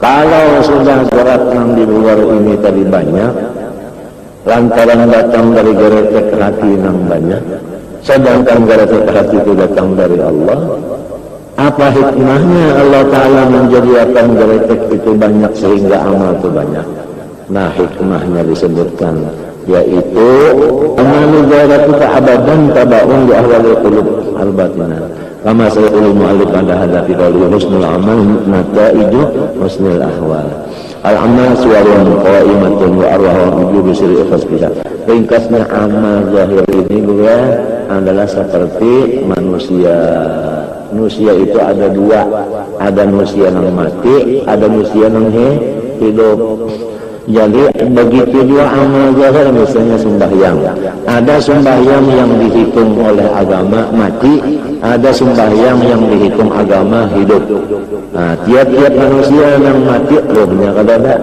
Kalau sudah gerak yang di luar ini tadi banyak, lantaran datang dari geretek hati yang banyak, sedangkan geretek hati itu datang dari Allah, apa hikmahnya Allah Ta'ala menjadikan geretek itu banyak sehingga amal itu banyak? Nah, hikmahnya disebutkan, yaitu amalu ghairatu abadan tabaun li ahwali qulub al-batinah. Kama sayqulu mu'allif pada hadafi qawli husnul amal nataiju husnul ahwal. Al-amal suwarun qa'imatun wa arwahun ujubu siri ikhlas biha. Ringkasnya amal zahir ini juga adalah seperti manusia. Manusia itu ada dua, ada manusia yang mati, ada manusia yang hidup. Jadi begitu juga amal zahir, misalnya sembahyang. Ada sembahyang yang dihitung oleh agama mati, ada sembahyang yang dihitung agama hidup. Nah, tiap-tiap manusia yang mati rohnya kada ada.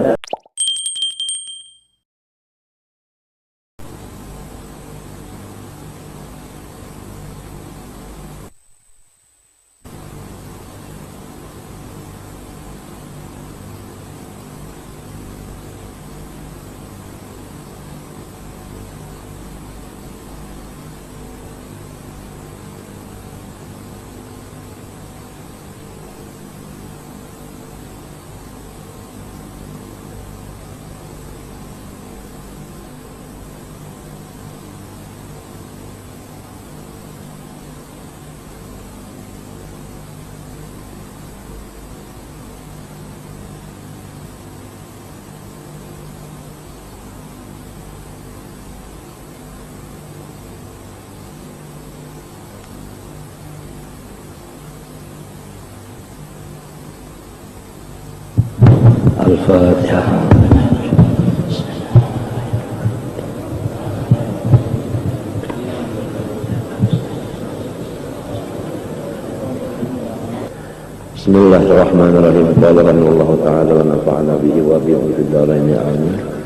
Al-Fatihah. Bismillahirrahmanirrahim. Qala ta'ala wa nafa'ana bihi wa bihi fid dharain amin.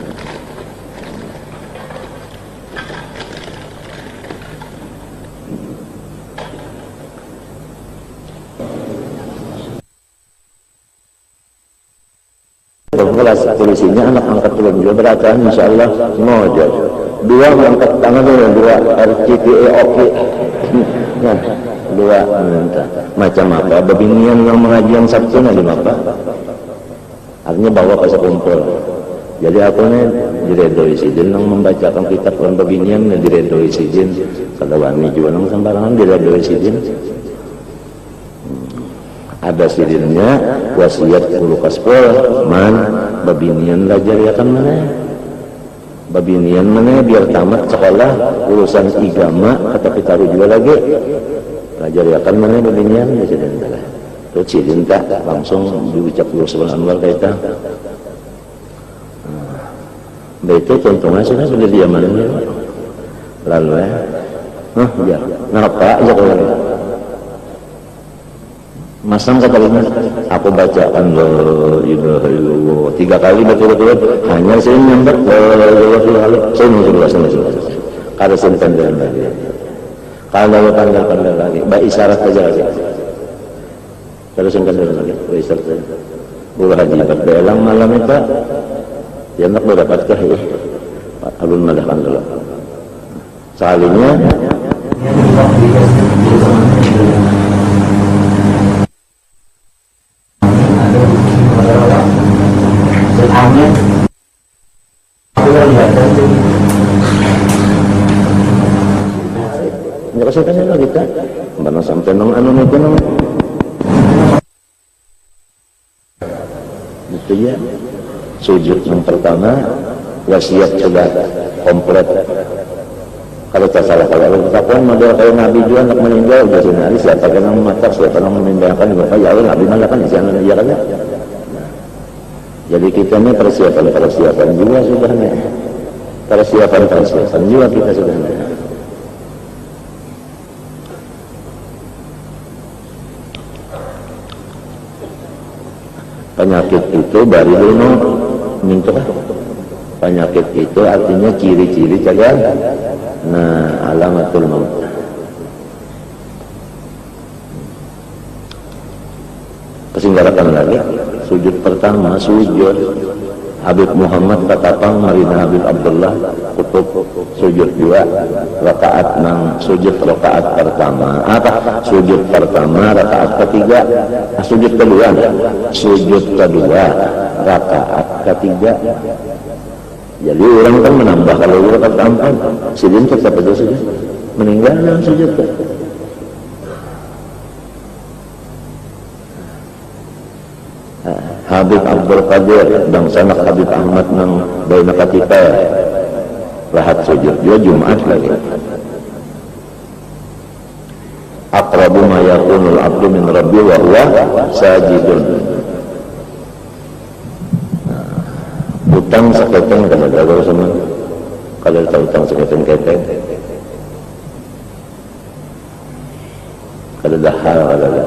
Kelas polisinya anak angkat turun juga beratan insyaallah mojo. Dua angkat tangan dulu, dua RCTE oke. Nah, dua minta. Macam apa? Babinian yang mengajian Sabtu nanti apa? Artinya bawa ke sekumpul. Jadi aku nih diredoi sidin yang membacakan kitab orang babinian diredoi sidin. Kalau wani juga nang sembarangan diredoi sidin. Ada sidinnya wasiat ulu kaspol man babinian belajar ya kan mana babinian mana biar tamat sekolah urusan agama atau kita juga lagi belajar ya kan mana babinian ya sidin lah terus sidin tak langsung diucap dulu sebelum anwar kita itu contohnya sudah dia mana lalu ya ngapa aja kalau masang kata-kata aku bacakan la ilaha illallah 3 kali betul-betul hanya saya nyamber la ilaha illallah saya kada sentan lagi kalau tanda lagi baik isyarat aja lagi kada sentan lagi baik isyarat aja boleh haji berbelang malam itu ya nak dapatkah ya alun madahkan dulu sekalinya kasihkan lagi kita mana sampai nong anu itu nong itu ya sujud yang pertama wasiat sudah komplit kalau tak salah kalau ketakuan model kayak Nabi juga nak meninggal jadi nanti siapa yang memasak siapa yang meninggalkan juga ya Allah Nabi malah kan isian dia kan jadi kita ini persiapan juga sudah nih persiapan juga kita sudah nih. Penyakit itu dari dulu minta penyakit itu artinya ciri-ciri cagar nah alamatul maut kesinggarakan lagi sujud pertama pertama sujud. Habib Muhammad katapang marina Habib Abdullah kutub sujud 2 rakaat nang sujud rakaat pertama sujud pertama rakaat ketiga sujud kedua rakaat ketiga. Jadi orang kan menambah kalau rakaat keempat sidin tetap itu saja meninggal dalam sujud. Habib Abdul Qadir dan sanak Habib Ahmad nang baina katipa lahat sujud dia Jumat lagi. Aqrabu ma yakunul abdu min rabbi wa huwa sajidun. Utang saketeng kada ada sama kada tahu utang saketeng keteng kada dah hal kada ada.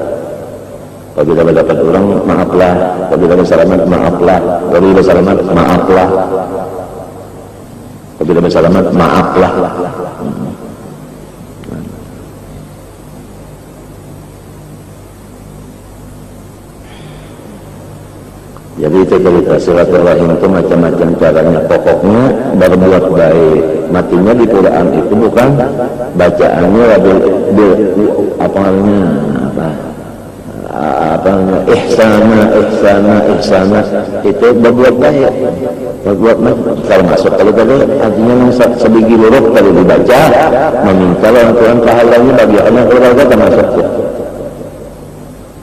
Apabila dapat orang, maaflah. Apabila bersalamat, maaflah. Apabila bersalamat, maaflah. Apabila bersalamat, maaflah. Jadi itu cerita silaturahim itu macam-macam caranya. Pokoknya berbuat baik. Matinya di Quran itu bukan bacaannya ihsana itu berbuat baik termasuk kalau tadi artinya yang sebiji luruk kalau dibaca meminta orang Tuhan pahalanya bagi anak keluarga termasuk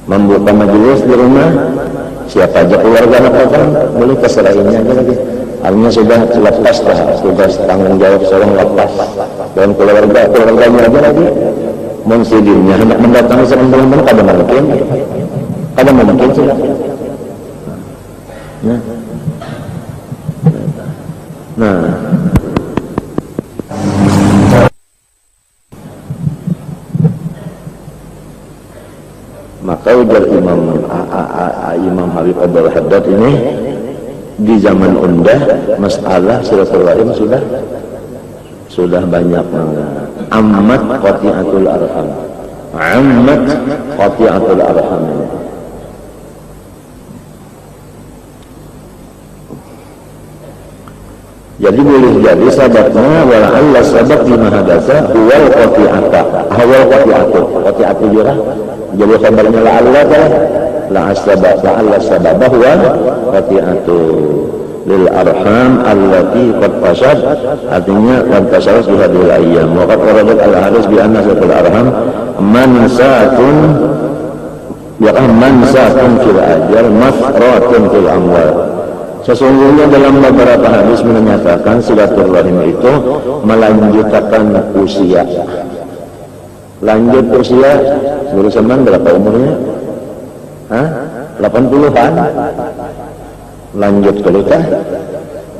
membuka majelis di rumah siapa aja keluarga anak orang boleh keserahinnya aja lagi artinya sudah lepas lah sudah tanggung jawab seorang lepas dan keluarganya aja lagi mensidinnya hendak mendatangi teman-teman kada mungkin sudah. Nah. Maka ujar Imam Habib Abdul Haddad ini di zaman undah masalah silaturahim sudah banyak amat qati'atul arham. Amat qati'atul arham. Jadi boleh jadi sababnya wala'alla sabab lima hadasa huwal qati'ata awal qati'atu jurah jadi kabarnya la'alla la'alla sababah huwal qati'atu lil arham allati qad fasad artinya qad fasad fi hadhil ayyam wa qad waradat al hadis bi anna satul arham mansatun fil ajal mafratun fil amwal. Sesungguhnya dalam beberapa hadis menyatakan silaturahim itu melanjutkan usia. Lanjut usia, guru Seman berapa umurnya? 80-an. Lanjut kelikah?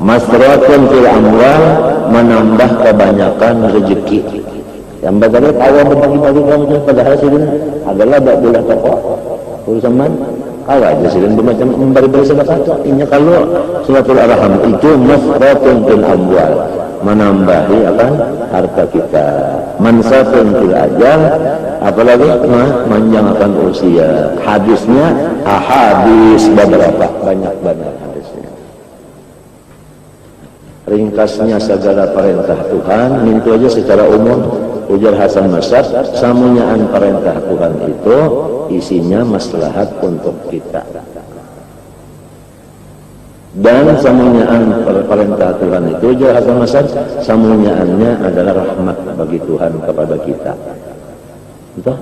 Masratun fil amwal menambah kebanyakan rezeki. Yang bagaimana awal berbagi-bagi kamu padahal sini adalah bila tokoh guru Seman. Awal aja sih macam memberi sedekah ini kalau silaturahim itu masratun fil amwal menambahi harta kita mansatun fil ajal apalagi menjangankan usia hadisnya ahadis beberapa banyak hadisnya ringkasnya segala perintah Tuhan itu aja secara umum ujar Hasan Masad samunyaan perintah Tuhan itu isinya maslahat untuk kita dan samunyaan perintah Tuhan itu ujar Hasan Masad samunyaannya adalah rahmat bagi Tuhan kepada kita entah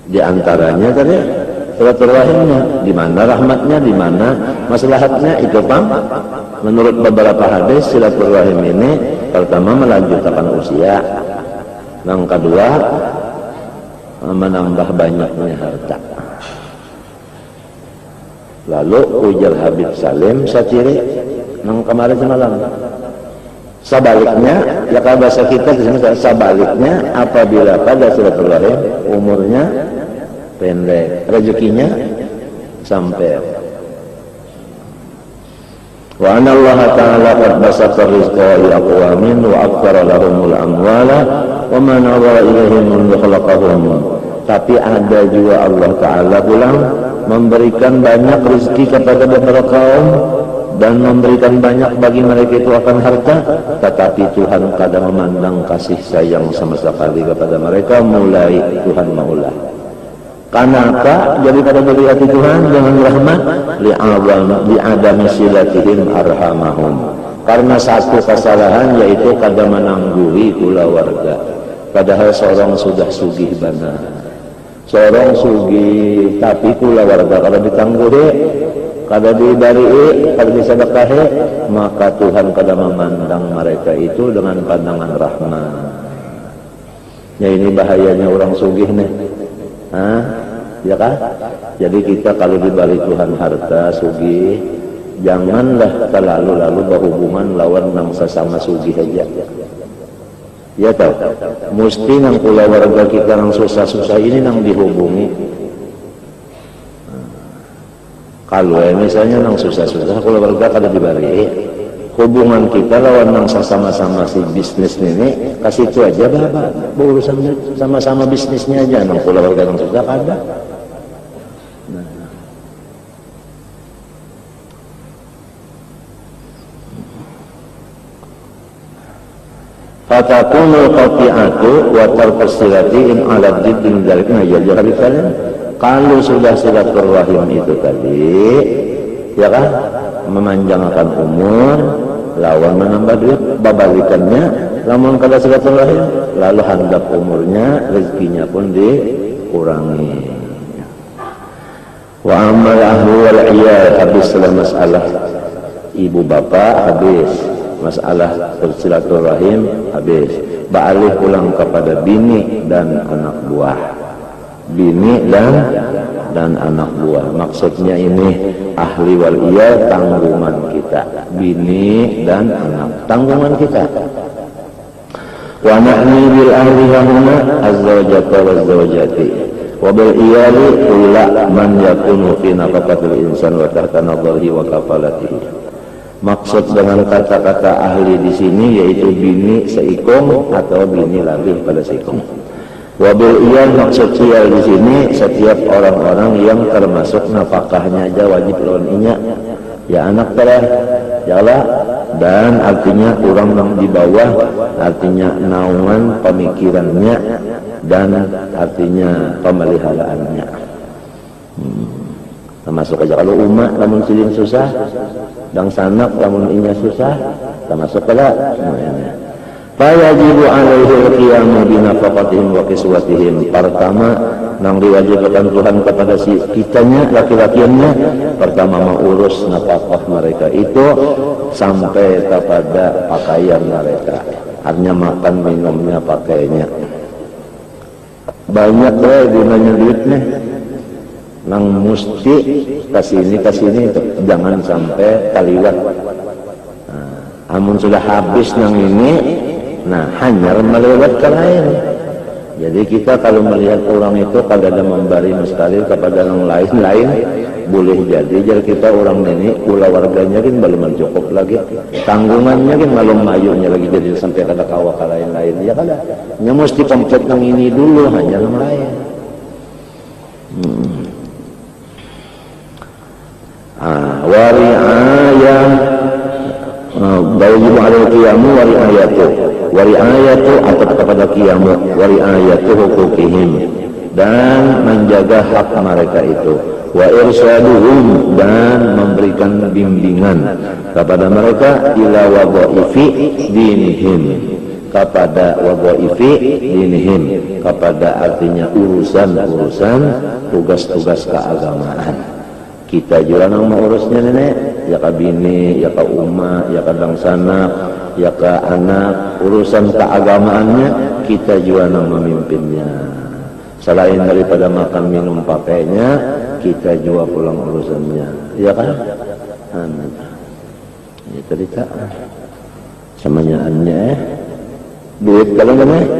di antaranya tadi silaturahimnya, di mana rahmatnya, di mana maslahatnya itu pam. Menurut beberapa hadis silaturahim ini pertama melanjutkan usia, yang kedua menambah banyaknya harta. Lalu ujar Habib Salim Satiri yang kemarin semalam. Sebaliknya, ya kalau bahasa kita di sini sebaliknya apabila pada silaturahim umurnya pendek, rezekinya sampai. Wa anna Allah ta'ala qad basata rizqa li aqwamin wa akthara lahumul amwala wa ma nawara ilaihim mundu khalaqahum. Tapi ada juga Allah Ta'ala pulang memberikan banyak rezeki kepada beberapa kaum dan memberikan banyak bagi mereka itu akan harta, tetapi Tuhan kadang memandang kasih sayang sama sekali kepada mereka. Mulai Tuhan maulah kanaka jadi pada dari hati Tuhan dengan rahmat li'adami silatihim arhamahum, karena satu kesalahan yaitu kada menangguri kula warga, padahal seorang sudah sugih benar, seorang sugih tapi kula warga kada ditangguri, kada dibari, kada disedekahi, maka Tuhan kada memandang mereka itu dengan pandangan rahmat. Ya ini bahayanya orang sugih nih. Ya kan? Jadi kita kalau diberi Tuhan harta sugih, janganlah terlalu berhubungan lawan nang sesama sugih aja. Ya tahu. Mesti nang kula warga kita nang susah-susah ini nang dihubungi. Kalau misalnya nang susah-susah kula warga kada diberi, hubungan kita lawan nang sama-sama si bisnis ini kasih itu aja bapak, berurusan sama-sama bisnisnya aja, nang kula warga nang susah kada. Fatakunul qati'atu wa tarkus silati in ala diddin dalikna yajah kalian. Kalau sudah silaturahim itu tadi, ya kan, memanjangkan umur, lawan menambah duit, babalikannya, lamun kada silaturahim, lalu handap umurnya, rezekinya pun dikurangi. Wa amal ahlu wal iyal, habis dalam masalah ibu bapak, habis masalah bersilaturahim, habis beralih pulang kepada bini dan anak buah. Bini dan anak buah, maksudnya ini ahli wal iyal tanggungan kita, bini dan anak tanggungan kita. Wa na'ni bil ahli hahuna az-zawjata waz-zawjati wa bil iyali illa man yakunu fi nafaqatil insan wa tahta nadharihi wa kafalatihi. Maksud dengan kata-kata ahli di sini yaitu bini seikung atau bini lebih pada seikung. Wabil iyal, maksud iyal di sini setiap orang-orang yang termasuk nafkahnya aja wajib lawan inya. Ya anak telah, ya Allah, dan artinya orang yang di bawah, artinya naungan pemikirannya dan artinya pemeliharaannya. Termasuk aja kalau umat lamun silin susah, dan sanak lamun inya susah, termasuk pula semuanya. Fayajibu alaihi al-qiyamu binafaqatihim wa kiswatihim. Pertama nang diwajibkan Tuhan kepada si kitanya, laki-lakiannya, pertama mengurus nafkah mereka itu sampai kepada pakaian mereka, artinya makan minumnya pakainya. Banyak gunanya duitnya, nang mesti kasini jangan sampai kaliwat. Amun sudah habis nang ini, nah hanya melewat ke lain. Jadi kita kalau melihat orang itu kalau ada memberi sekali kepada yang lain-lain, boleh jadi kita orang ini kula warganya kan belum cukup lagi, tanggungannya kan belum mayunya lagi, jadi sampai kada kawa ke lain-lain ya kada. Nya mesti komplit yang ini dulu, hanya yang lain. Wari'ayah wajib ala qiyamu wari'ayatu atau kepada qiyamu wari'ayatu hukukihim, dan menjaga hak mereka itu, wa irsyaduhum, dan memberikan bimbingan kepada mereka, ila wadha'ifi dinihim, kepada wadha'ifi dinihim, kepada artinya urusan-urusan tugas-tugas keagamaan. Kita juga nang mengurusnya nenek, ya ke bini, ya ke umma, ya ke dangsana, ya ke anak, urusan keagamaannya kita juga nang memimpinnya. Selain daripada makan minum pakainya, kita juga pulang urusannya, ya kan? Ini cerita samanyaannya duit kalau nenek.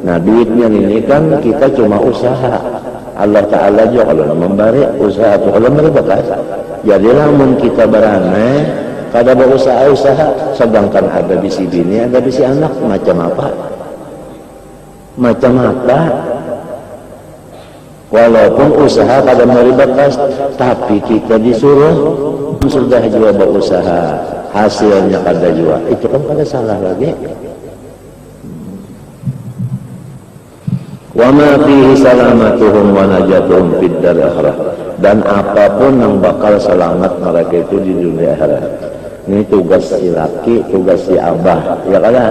Nah duitnya ini kan kita cuma usaha. Allah Ta'ala juga kalau memberi usaha itu kalau memberi bekas. Jadilah mun kita berani kada berusaha-usaha, sedangkan ada bisi bini, ada bisi anak, macam apa? macam-macam. Walaupun usaha kada melibatkan, tapi kita disuruh sudah juga berusaha, hasilnya kada juga, itu kan kada salah lagi. Wa ma fihi salamatuhum wa najatuhum fid dar akhirah, dan apapun yang bakal selamat mereka itu di dunia akhirat. Ini tugas si laki, tugas si abah, ya kada?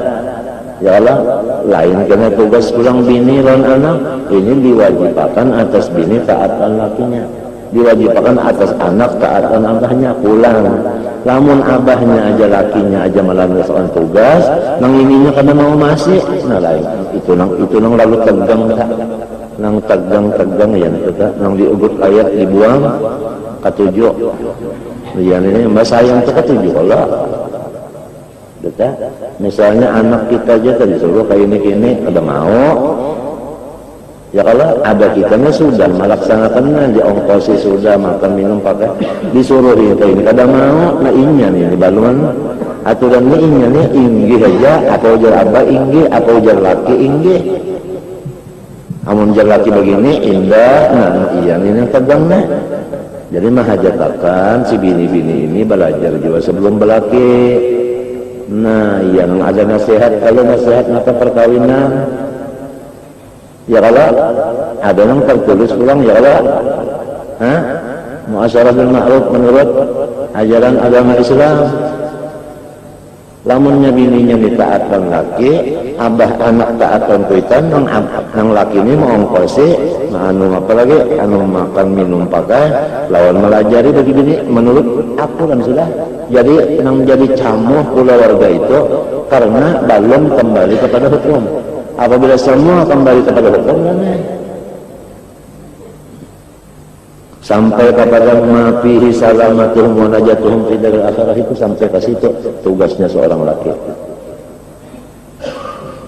Ya Allah, lain kena tugas pulang bini dan anak, ini diwajibkan atas bini taatan lakinya, diwajibkan atas anak taatan abahnya pulang. Lamun abahnya aja lakinya aja melaksanakan tugas, nang ininya kada mau masih, nah lain itu nang lalu tegang tak, nang tegang ya kita, nang diugut ayat dibuang ketujuh, ya ini mbak sayang tu ketujuh Allah. Betul? Misalnya anak kita aja tadi suruh kayak ini ada mau, ya kalau ada kitanya sudah melaksanakannya, diongkosi sudah makan minum pakai, disuruh kayak ini kada mau, nah inya nih balungan aturan ini inya nih inggi aja, atau ujar abah inggi, atau ujar laki inggi. Amun ujar laki begini indah, nah iya ini tegangnya. Jadi mahajatakan si bini-bini ini belajar juga sebelum belaki. Nah, yang ada nasihat, kalau nasihat maka perkawinan, ya kalau ada yang tertulis pulang, ya kalau, muasyarah bil ma'ruf menurut ajaran agama Islam. Lamunnya bininya ditaatkan laki, abah anak taatkan kuitan, nang laki ini mau ongkosi, anu apa lagi, anu makan minum pakai, lawan melajari bagi bini menurut aku kan sudah. Jadi nang jadi camuh pula warga itu karena belum kembali kepada hukum. Apabila semua kembali kepada hukum, sampai kepada mafihi salamatuhum wa najatuhum fid daril akhirah, itu sampai ke situ tugasnya seorang laki.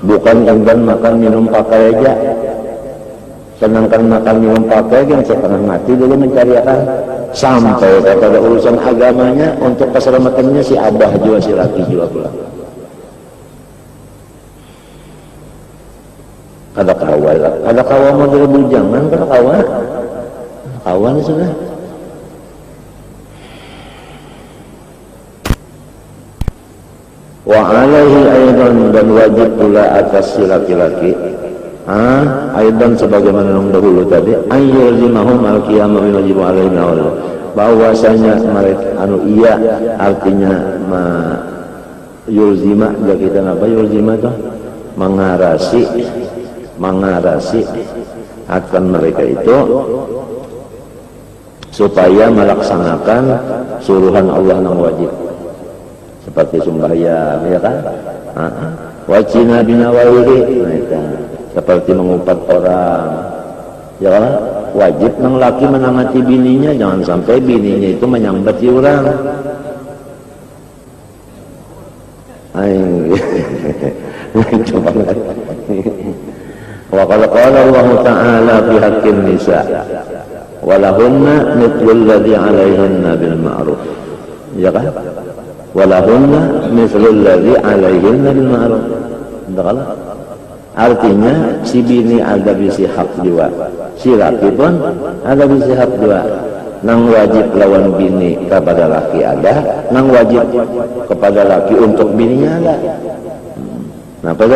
Bukan enggan makan minum pakai aja, senangkan makan minum pakai yang setengah mati dulu mencarikan, sampai kepada urusan agamanya untuk keselamatannya si abah juga si laki juga pula. Kada kawal model bujangan, kada kawan sudah. Wa alaihi aidan, dan wajib pula atas si laki-laki aidan sebagaimana yang dahulu tadi, ayyulzimahum al-qiyamah wajib alaihi nawal, bahwasanya mereka iya artinya yulzima, jadi kita apa yulzima itu mengarasi akan mereka itu supaya melaksanakan suruhan Allah yang wajib seperti sembahyang, ya kan? Wajina binawalihi, seperti mengupat orang, ya kan? Wajib nang laki menamati bininya, jangan sampai bininya itu menyambati orang. Coba wa qala Allah Ta'ala fi haqqin nisa walahunna mithlul ladzi 'alaihinna bil ma'ruf, ya kan? Walahunna mithlul ladzi 'alaihinna bil ma'ruf. Artinya si bini ada bisi hak juga, si laki pun ada bisi hak juga. Nang wajib lawan bini kepada laki ada, nang wajib kepada laki untuk bininya ada. Nah, pada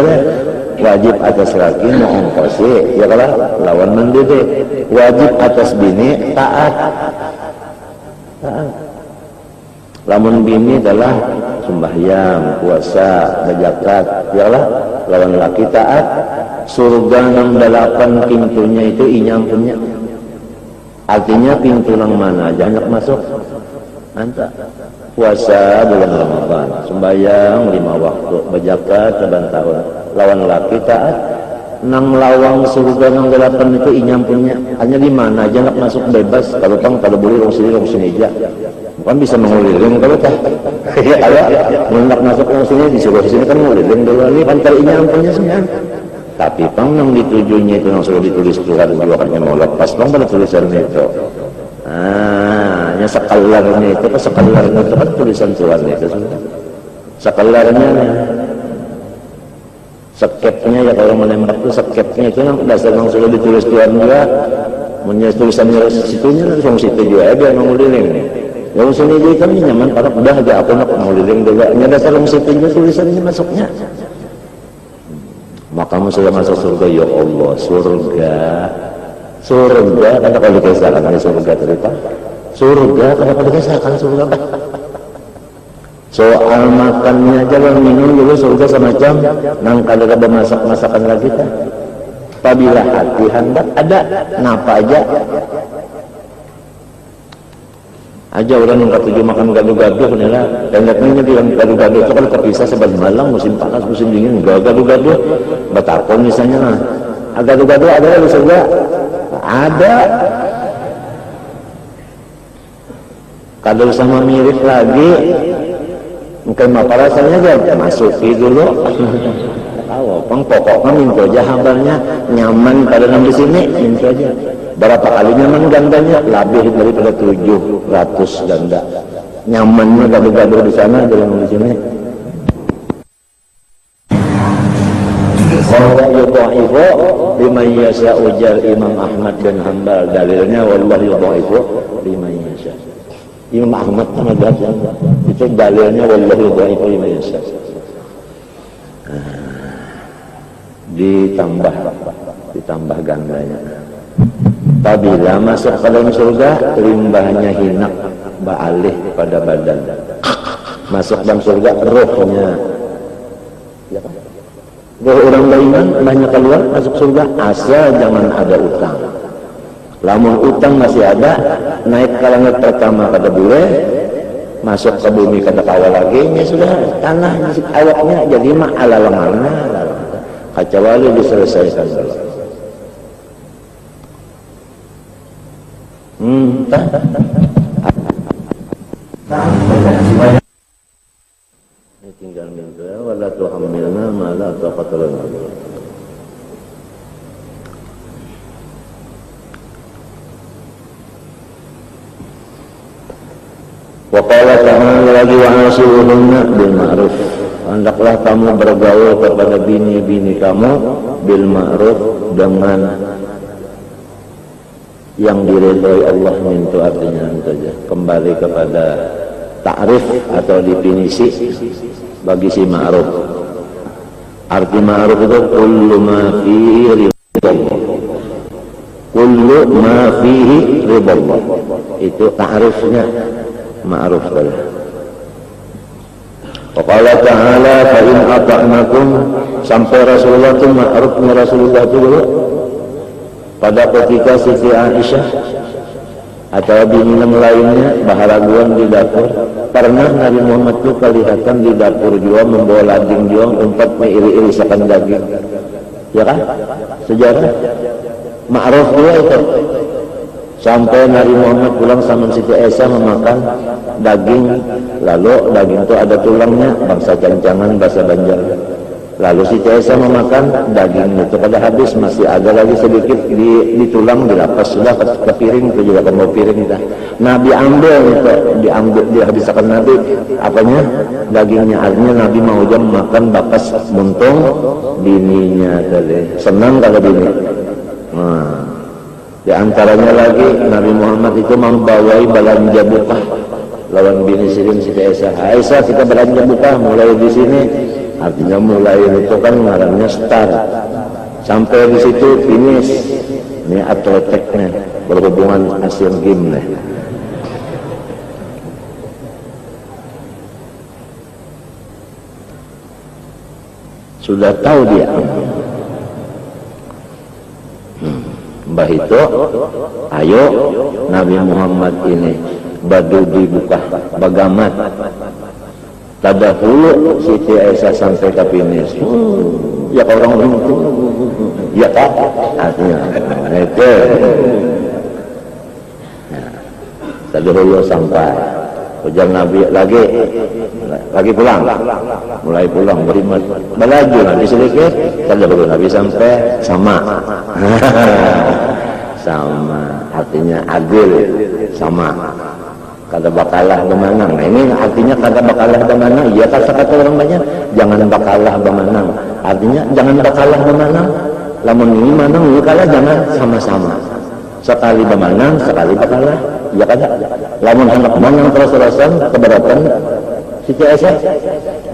wajib atas laki mengongkosi, ya kalau lawan mendidik. Wajib atas bini taat. Lamun bini adalah sembahyang, puasa, berzakat, ya Allah, lawan laki taat. Surga nang 8 pintunya itu inyampunya. Artinya pintu nang mana aja hendak masuk. Anta puasa bulan Ramadan, sembahyang 5 waktu, berzakat saban tahun. Lawan laki taat, nang lawang surga nang 8 itu inyampunya. Hanya di mana aja hendak masuk bebas. Kalau tang kalau boleh rong sini aja. Bukan bisa mengulirin kalau tak. Ya kalau hendak masuk rong sini disuruh sini kan ngulirin dulu ini pantar inyampunya sebenarnya. Tapi pang nang ditujunya itu nang sudah ditulis Tuhan juga kan mau lepas pang pada tulisannya itu. Yang sekalarnya itu kan sekalarnya itu kan tulisan Tuhan itu sebenarnya. Sekalarnya Sekepnya ya, kalau menembak itu sekepnya itu dasar memang sudah ditulis Tuhan juga. Menulis tulisannya situnya langsung situ juga dia mau liling. Yang sini dia kan nyaman pada udah aja aku nak mau liling juga. Nya dasar yang situ juga tulisannya masuknya. Maka kamu sudah masuk surga, ya Allah, surga. Surga kata kalau dikisahkan di surga cerita. Surga kata kalau dikisahkan surga. Soal makannya aja kalau minum dulu surga semacam nang kada ada masak-masakan lagi kan. Apabila hati hendak ada napa aja orang yang ketujuh makan gaduh-gaduh nih lah. Dan lihatnya bilang gaduh-gaduh itu kalau terpisah sebagai malam musim panas musim dingin gaduh-gaduh batakon misalnya lah. Gaduh-gaduh ada di surga ada. Kalau sama mirip lagi mungkin apa rasanya aja masuki dulu. Tahu, pokoknya minta aja kabarnya nyaman pada di sini, minta aja. Berapa kali nyaman gandanya? Lebih daripada 700 ganda. Nyamannya gaduh-gaduh di sana dalam di sini. Bahwa yudha'ifu liman yasha ujar Imam Ahmad bin Hanbal, dalilnya wallahu yudha'ifu liman yasha. Imam Ahmad itu dalilnya wallahu yudha'ifu liman yasha. Ditambah gandanya. Apabila masuk ke dalam surga, limbahnya hinak ba'alih pada badan. Masuk dalam surga, rohnya roh orang beriman banyak keluar masuk surga, asal jangan ada utang. Lamun utang masih ada, naik ke langit pertama kada boleh, masuk ke bumi kada kawal lagi, ya sudah tanah awaknya jadi mah ala-lamana kecuali diselesaikan dulu. Ini tinggal minta wala tuhammilna ma la taqata lana. Wa qala ta'ala lagi wa ashiruhunna bil ma'ruf. Hendaklah kamu bergaul kepada bini-bini kamu bil ma'ruf dengan yang diridhoi Allah. Itu artinya saja kembali kepada ta'rif atau definisi bagi si ma'ruf. Arti ma'ruf itu kullu ma fihi ridhallah, kullu ma fihi ridhallah, itu ta'rifnya ma'ruf. Qala ta'ala fa in ata'nakum, sampai Rasulullah itu ma'rufnya Rasulullah itu dulu pada ketika Siti Aisyah atau bini yang lainnya baharaguan di dapur. Pernah Nabi Muhammad itu kelihatan di dapur juga membawa lading juga untuk mengiri-irisakan daging, ya kan? Sejarah ma'ruf juga itu. Sampai Nabi Muhammad pulang sama Siti Aisyah memakan daging, lalu daging itu ada tulangnya, bangsa Cancangan, bahasa Banjar. Lalu Siti Aisyah memakan daging itu pada habis, masih ada lagi sedikit di tulang, dilapas sudah ke piring, itu juga mau piring dah. Nabi ambil itu, dihabiskan Nabi apanya? Dagingnya. Artinya Nabi mau jam makan bakas muntung bininya tadi. Senang kalau bini. Nah, di antaranya lagi Nabi Muhammad itu membawai belanja buka lawan bini Siti Aisyah. Aisyah, kita belanja buka mulai di sini. Artinya mulai itu kan ngarannya start, sampai di situ finish. Ini atletiknya berhubungan Asian Games nih. Sudah tahu dia. Mbah itu, ayo Nabi Muhammad ini badu dibuka bagamat. Tadahulu Siti Aisyah sampai ke finish. Ya orang itu, ya tak? Artinya itu. Tadahulu sampai. Ujar Nabi lagi pulang, mulai pulang beriman, melaju nanti sedikit. Tadahulu Nabi sampai sama, sama. Artinya adil, sama. Kada bakalah bemanang. Nah, ini artinya kada bakalah bemanang. Iya kata-kata orang banyak, jangan bakalah bemanang. Artinya jangan bakalah memanang. Lamun ini manang, ini kalah jangan sama-sama. Sekali memanang, sekali bakalah. Ya kan? Lamun hendak manang terus-terusan keberatan si Esa.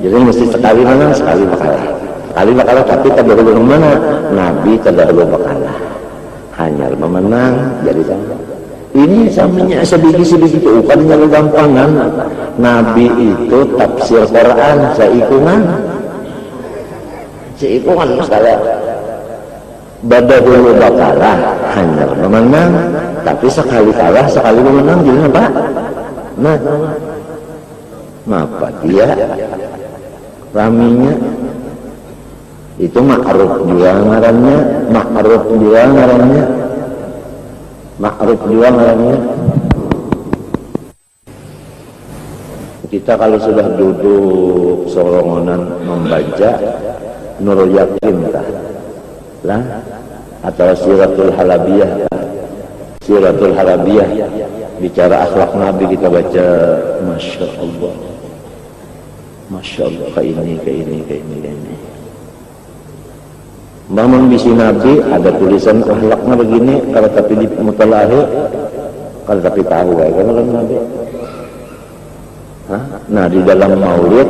Jadi mesti sekali manang, sekali bakalah. Sekali bakalah tapi terdahulu mana? Nabi terdahulu bakalah. Hanya memenang jadi sama. Ini samanya sedikit-sedikit bukannya gampangan. Nabi itu tafsir Quran seikungan masalah. Badahulu bakalah hanya memenang, tapi sekali kalah sekali memenang jadi apa? Nah, apa dia raminya itu ma'ruf juga ngarannya, Kita kalau sudah duduk sorongonan membaca Nurul Yakin lah atau Siratul Halabiyah bicara akhlak Nabi kita baca Masya Allah kayak ini bangun bisi Nabi ada tulisan akhlaknya begini kalau tapi di mutalahi kalau tapi tahu kan Nabi. Nah di dalam maulid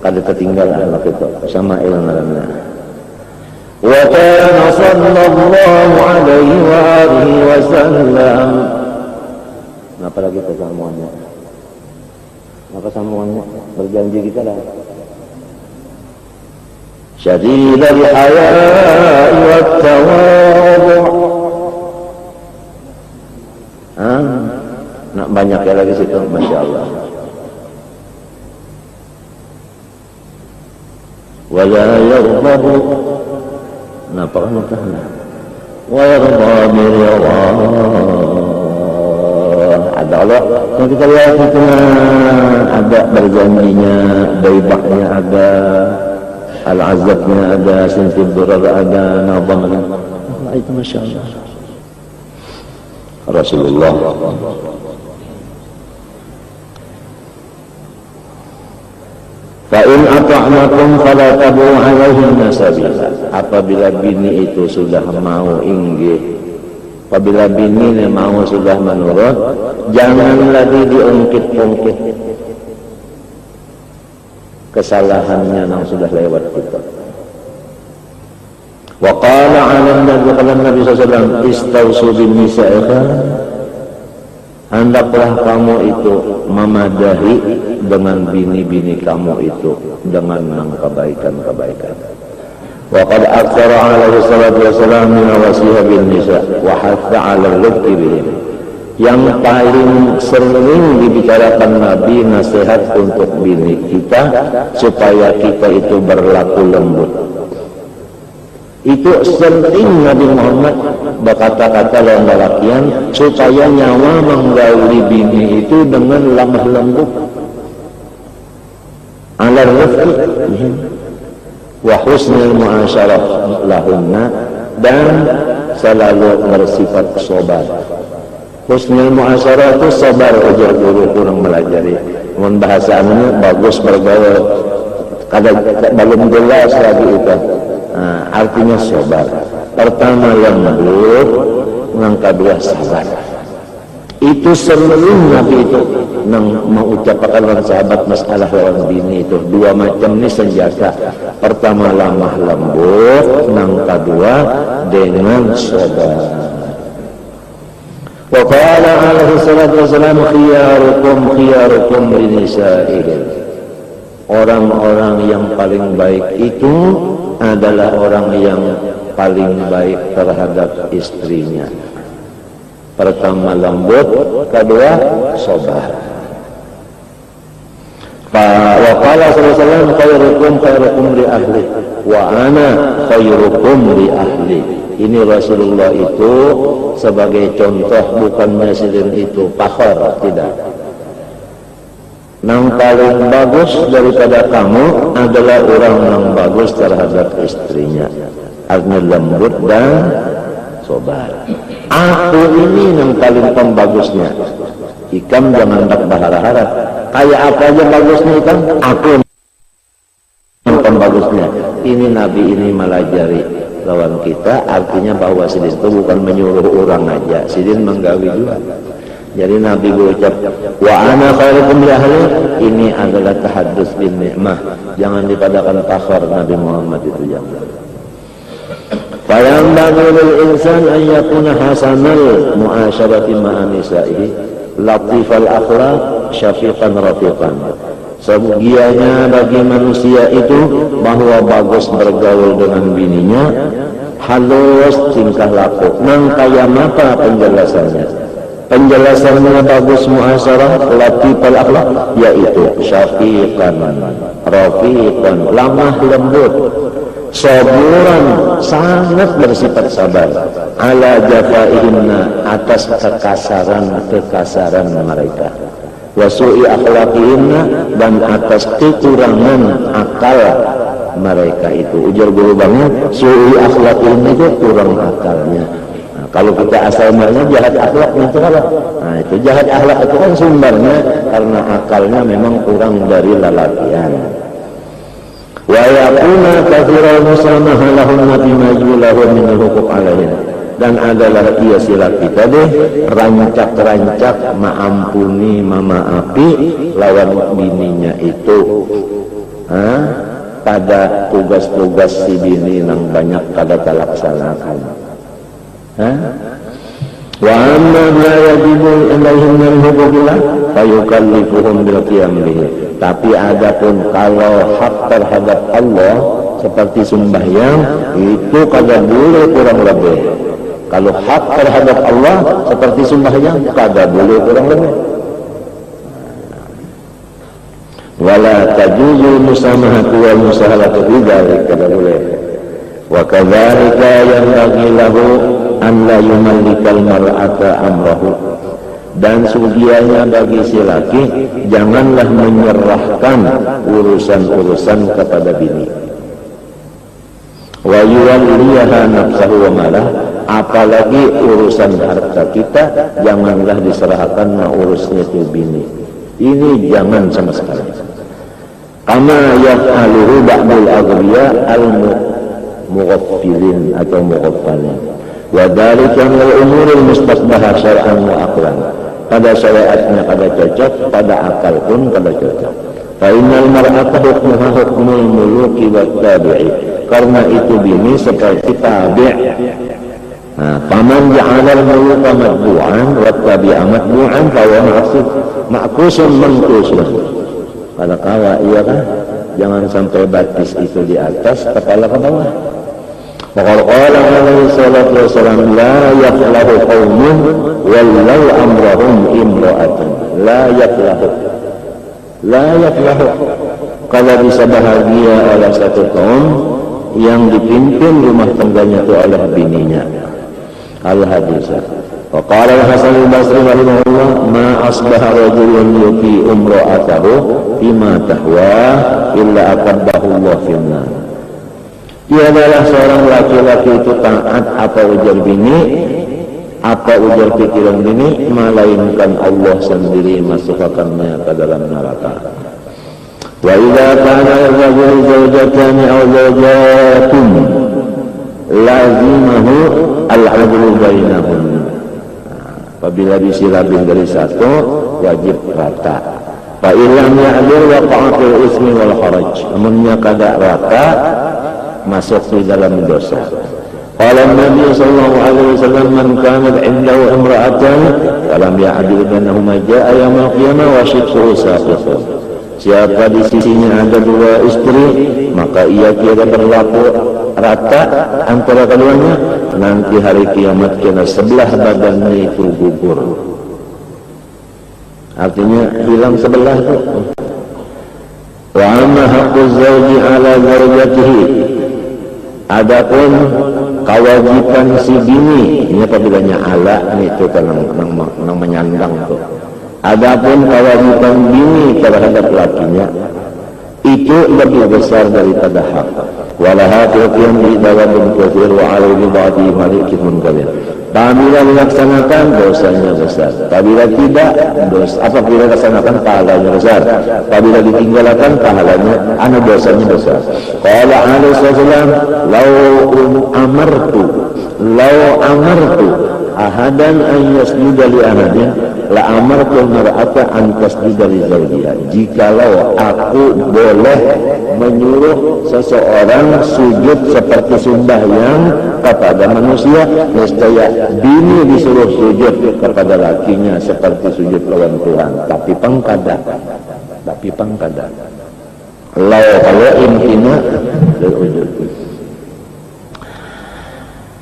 kada tertinggal akhlak itu sama ilmu wa kana sallallahu alaihi wa alihi wasallam. Apa lagi kesamuannya? Apa sambungannya? Berjanji kita lah. Syadidul haya'i wat tawadhu'. Nak banyak ya lagi situ, Masya Allah. Wa la yardahu. Napa kan mutahna? Wa yarda ada Allah. Yang kita lihat itu ada berjanjinya, baibahnya ada, al-azabnya ada, sintil durar ada, nabangnya. Itu Masya Allah. Rasulullah. Fa'in ata'nakum fala tabu alaihinna sabila. Apabila bini itu sudah mau inggih, apabila bini mau sudah menurut, jangan lagi diungkit-ungkit kesalahannya yang sudah lewat kita. Wa qala 'ala Nabi sallallahu istausu bin nisa'ika, hendaklah kamu itu memadahi dengan bini-bini kamu itu dengan kebaikan-kebaikan. Wa qad aktsara 'alaihi salatu wassalam min wasiha bin nisa' wa hatha 'ala al-lutfi bihim. Yang paling sering dibicarakan Nabi nasihat untuk bini kita supaya kita itu berlaku lembut. Itu sering Nabi Muhammad berkata-kata lembut lakian supaya nyawa menggauli bini itu dengan lemah lembut. Ala rifqi wa husnul muasyarah lahunna, dan selalu bersifat sabar. Husnul muasyarah itu sabar, ujar guru kurang melajari. Mun bahasanya bagus bergaul, kada belum jelas lagi itu. Artinya sabar. Pertama lembut, yang kedua sabar. Itu sering Nabi itu nang mengucapkan orang sahabat masalah lawan bini itu dua macam ini senjata. Pertama lemah lembut, yang kedua dengan sabar. Wa qala alaihi salatu wassalam khiyarukum linisa'ihim. Orang-orang yang paling baik itu adalah orang yang paling baik terhadap istrinya. Pertama lembut, kedua sabar. Wa qala sallallahu khairukum li ahli wa ana khairukum li ahli. Ini Rasulullah itu sebagai contoh, bukannya selain itu fakhar, tidak. Yang paling bagus daripada kamu adalah orang yang bagus terhadap istrinya, artinya lembut dan sabar. Aku ini yang paling pembagusnya. Ikam jangan tak berharap-harap. Kayak apa aja bagusnya ikam? Aku yang pembagusnya. ini Nabi ini melajari lawan kita, artinya bahwa sidin itu bukan menyuruh orang aja, sidin menggawi juga. Jadi Nabi berucap, wa ana khairukum li ahli, ini adalah tahaddus bin ni'mah. Jangan dipadakan fakhar Nabi Muhammad itu jangan. Fayambaghi lil insan an yakuna hasanal mu'asyarati ma'a nisa'ihi, latifal akhlaq, syafiqan rafiqan. Sebagiannya bagi manusia itu bahwa bagus bergaul dengan bininya, halus tingkah laku. Nang kayak apa penjelasannya? Penjelasannya bagus muasyarah, latifal akhlaq, yaitu syafiqan, rafiqan, lamah lembut, saburan, sangat bersifat sabar, ala jafaihinna, atas kekasaran mereka, wasu'i akhlaqihinna, dan atas kekurangan akal mereka itu. Ujar guru banget, su'i akhlaqihinna itu kurang akalnya. Kalau kita asalnya jahat akhlak itu kalau, nah itu jahat akhlak itu kan sumbernya karena akalnya memang kurang dari lelakian. Wa yakuna katsiran musamaha lahum bima yulahu min al-huquq alaihin, dan adalah ia sila kita deh rancak-rancak maampuni mamaapi lawan bininya itu, pada tugas-tugas si bini yang banyak kada terlaksanakan. Wa amma la yajibu ilaihim min huquqillah fayukallifuhum bil qiyam bihi. Tapi adapun kalau hak terhadap Allah seperti sembahyang itu kagak boleh kurang lebih. Kalau hak terhadap Allah seperti sembahyang kagak boleh kurang lebih. Wala tajuzu musamahatu wal musahalatu bidzalik, kagak boleh. Wa kadzalika yanbaghi lahu an la yumallikal mar'ata amrahu, dan sebagiannya bagi si laki janganlah menyerahkan urusan-urusan kepada bini. Wa yuwalliha nafsahu wa malah, apalagi urusan harta kita janganlah diserahkan urusnya itu bini. Ini jangan sama sekali. Kama yaf'aluhu ba'dul aghriya al-mughaffilin atau mughaffalin. Wa dzalika min al-umuril mustaqbahah syar'an wa aqlan. Pada syariatnya kada cocok, pada akal pun kada cocok. Fa innal mar'ata hukmuha hukmul muluki wat tabi'i. Karena itu bini seperti tabi'. Faman ja'ala al-muluka matbu'an wat tabi'a matbu'an fa huwa ma'kusun mankusun. Pada kawa iya kan? Jangan sampai batis itu di atas, kepala ke bawah. Qala alaihi salatu wassalam, la yaflahu qaumun wallau amrahum imra'atun. La yaflahu. Kalau bisa bahagia oleh satu kaum yang dipimpin rumah tangganya itu oleh bininya. Al-hadis. Wa qala al-Hasan al-Basri rahimahullah, ma asbaha rajulun yuti imra'atahu bima tahwa illa aqabbahu Allah finnar. Dia adalah seorang laki-laki itu taat apa ujar bini, apa ujar pikiran bini, melainkan Allah sendiri masukkannya ke dalam neraka. Wa idza kana ar-rajulu zawjatan aw zawjatun lazimahu al-'adlu bainahum. Apabila disilabin dari satu, wajib rata. Fa illam ya'dil waqa'a fil ismi wal haraj. Amunnya kada rata, masuk di dalam dosa. Qala Nabi sallallahu alaihi wasallam, man kanat 'indahu imra'atan falam ya'dil bainahuma jaa'a yaumil qiyamah wa shiqquhu saqitun. Siapa di sisinya ada dua istri, maka ia tidak berlaku rata antara keduanya, nanti hari kiamat kena sebelah badannya itu gugur. Artinya hilang sebelah itu. Wa amma haqquz zawji 'ala zawjatihi, adapun kewajiban si bini, ini apabila ala ini itu kan yang menyandang tuh. Adapun kewajiban bini terhadap lakinya itu lebih besar daripada hak. Walaha tuqiyam bi dawabin kathir wa 'ala bi ba'di malikin kathir. Apabila dilaksanakan dosanya besar, apabila tidak apabila dilaksanakan pahalanya besar, apabila ditinggalkan pahalanya dosanya besar. Qala alaihi wasallam, law amartu ahadan an yasjuda li ahadin la amartu mar'ata an tasjuda li zawjiha. Jikalau aku boleh menyuruh seseorang sujud seperti sembahyang kepada manusia, niscaya bini disuruh sujud kepada lakinya seperti sujud lawan Tuhan. Tapi pangkada kalau intina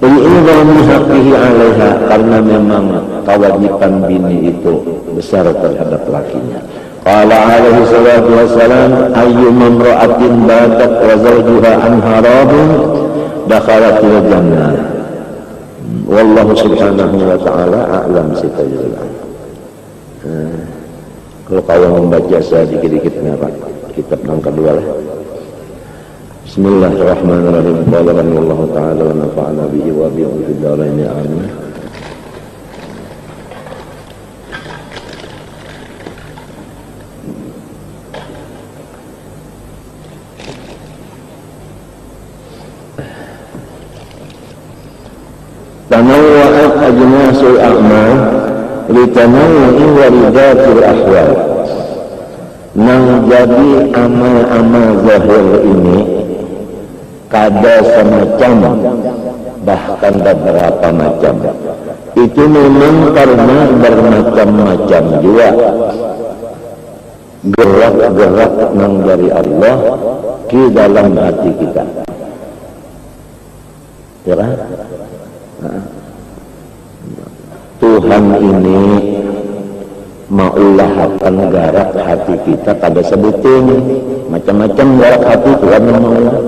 Li'idhami haqqihi 'alaiha, karena memang kewajiban bini itu besar terhadap lakinya. Qala alaihi salatu wassalam, ayyuma imra'atin batat wa zawjuha anha radin dakhalatil jannah. Wallahu subhanahu wa ta'ala a'lam sitajil. Kalau kalian membaca saya dikit-dikit apa? Kitab yang kedua lah. Bismillahirrahmanirrahim. Wallahu ta'ala wa nafa'ana bihi wa bihi fid dharain amin. Tanawwa'at ajnasul a'mal litanawwu'i waridatil ahwal. Nang jadi amal-amal zahir ini kada semacam, bahkan beberapa macam. Itu memang karena bermacam-macam juga gerak-gerak nang dari Allah di dalam hati kita, ya kan? Tuhan ini maulah akan garak hati kita pada sebutin macam-macam garak hati Tuhan yang maulah.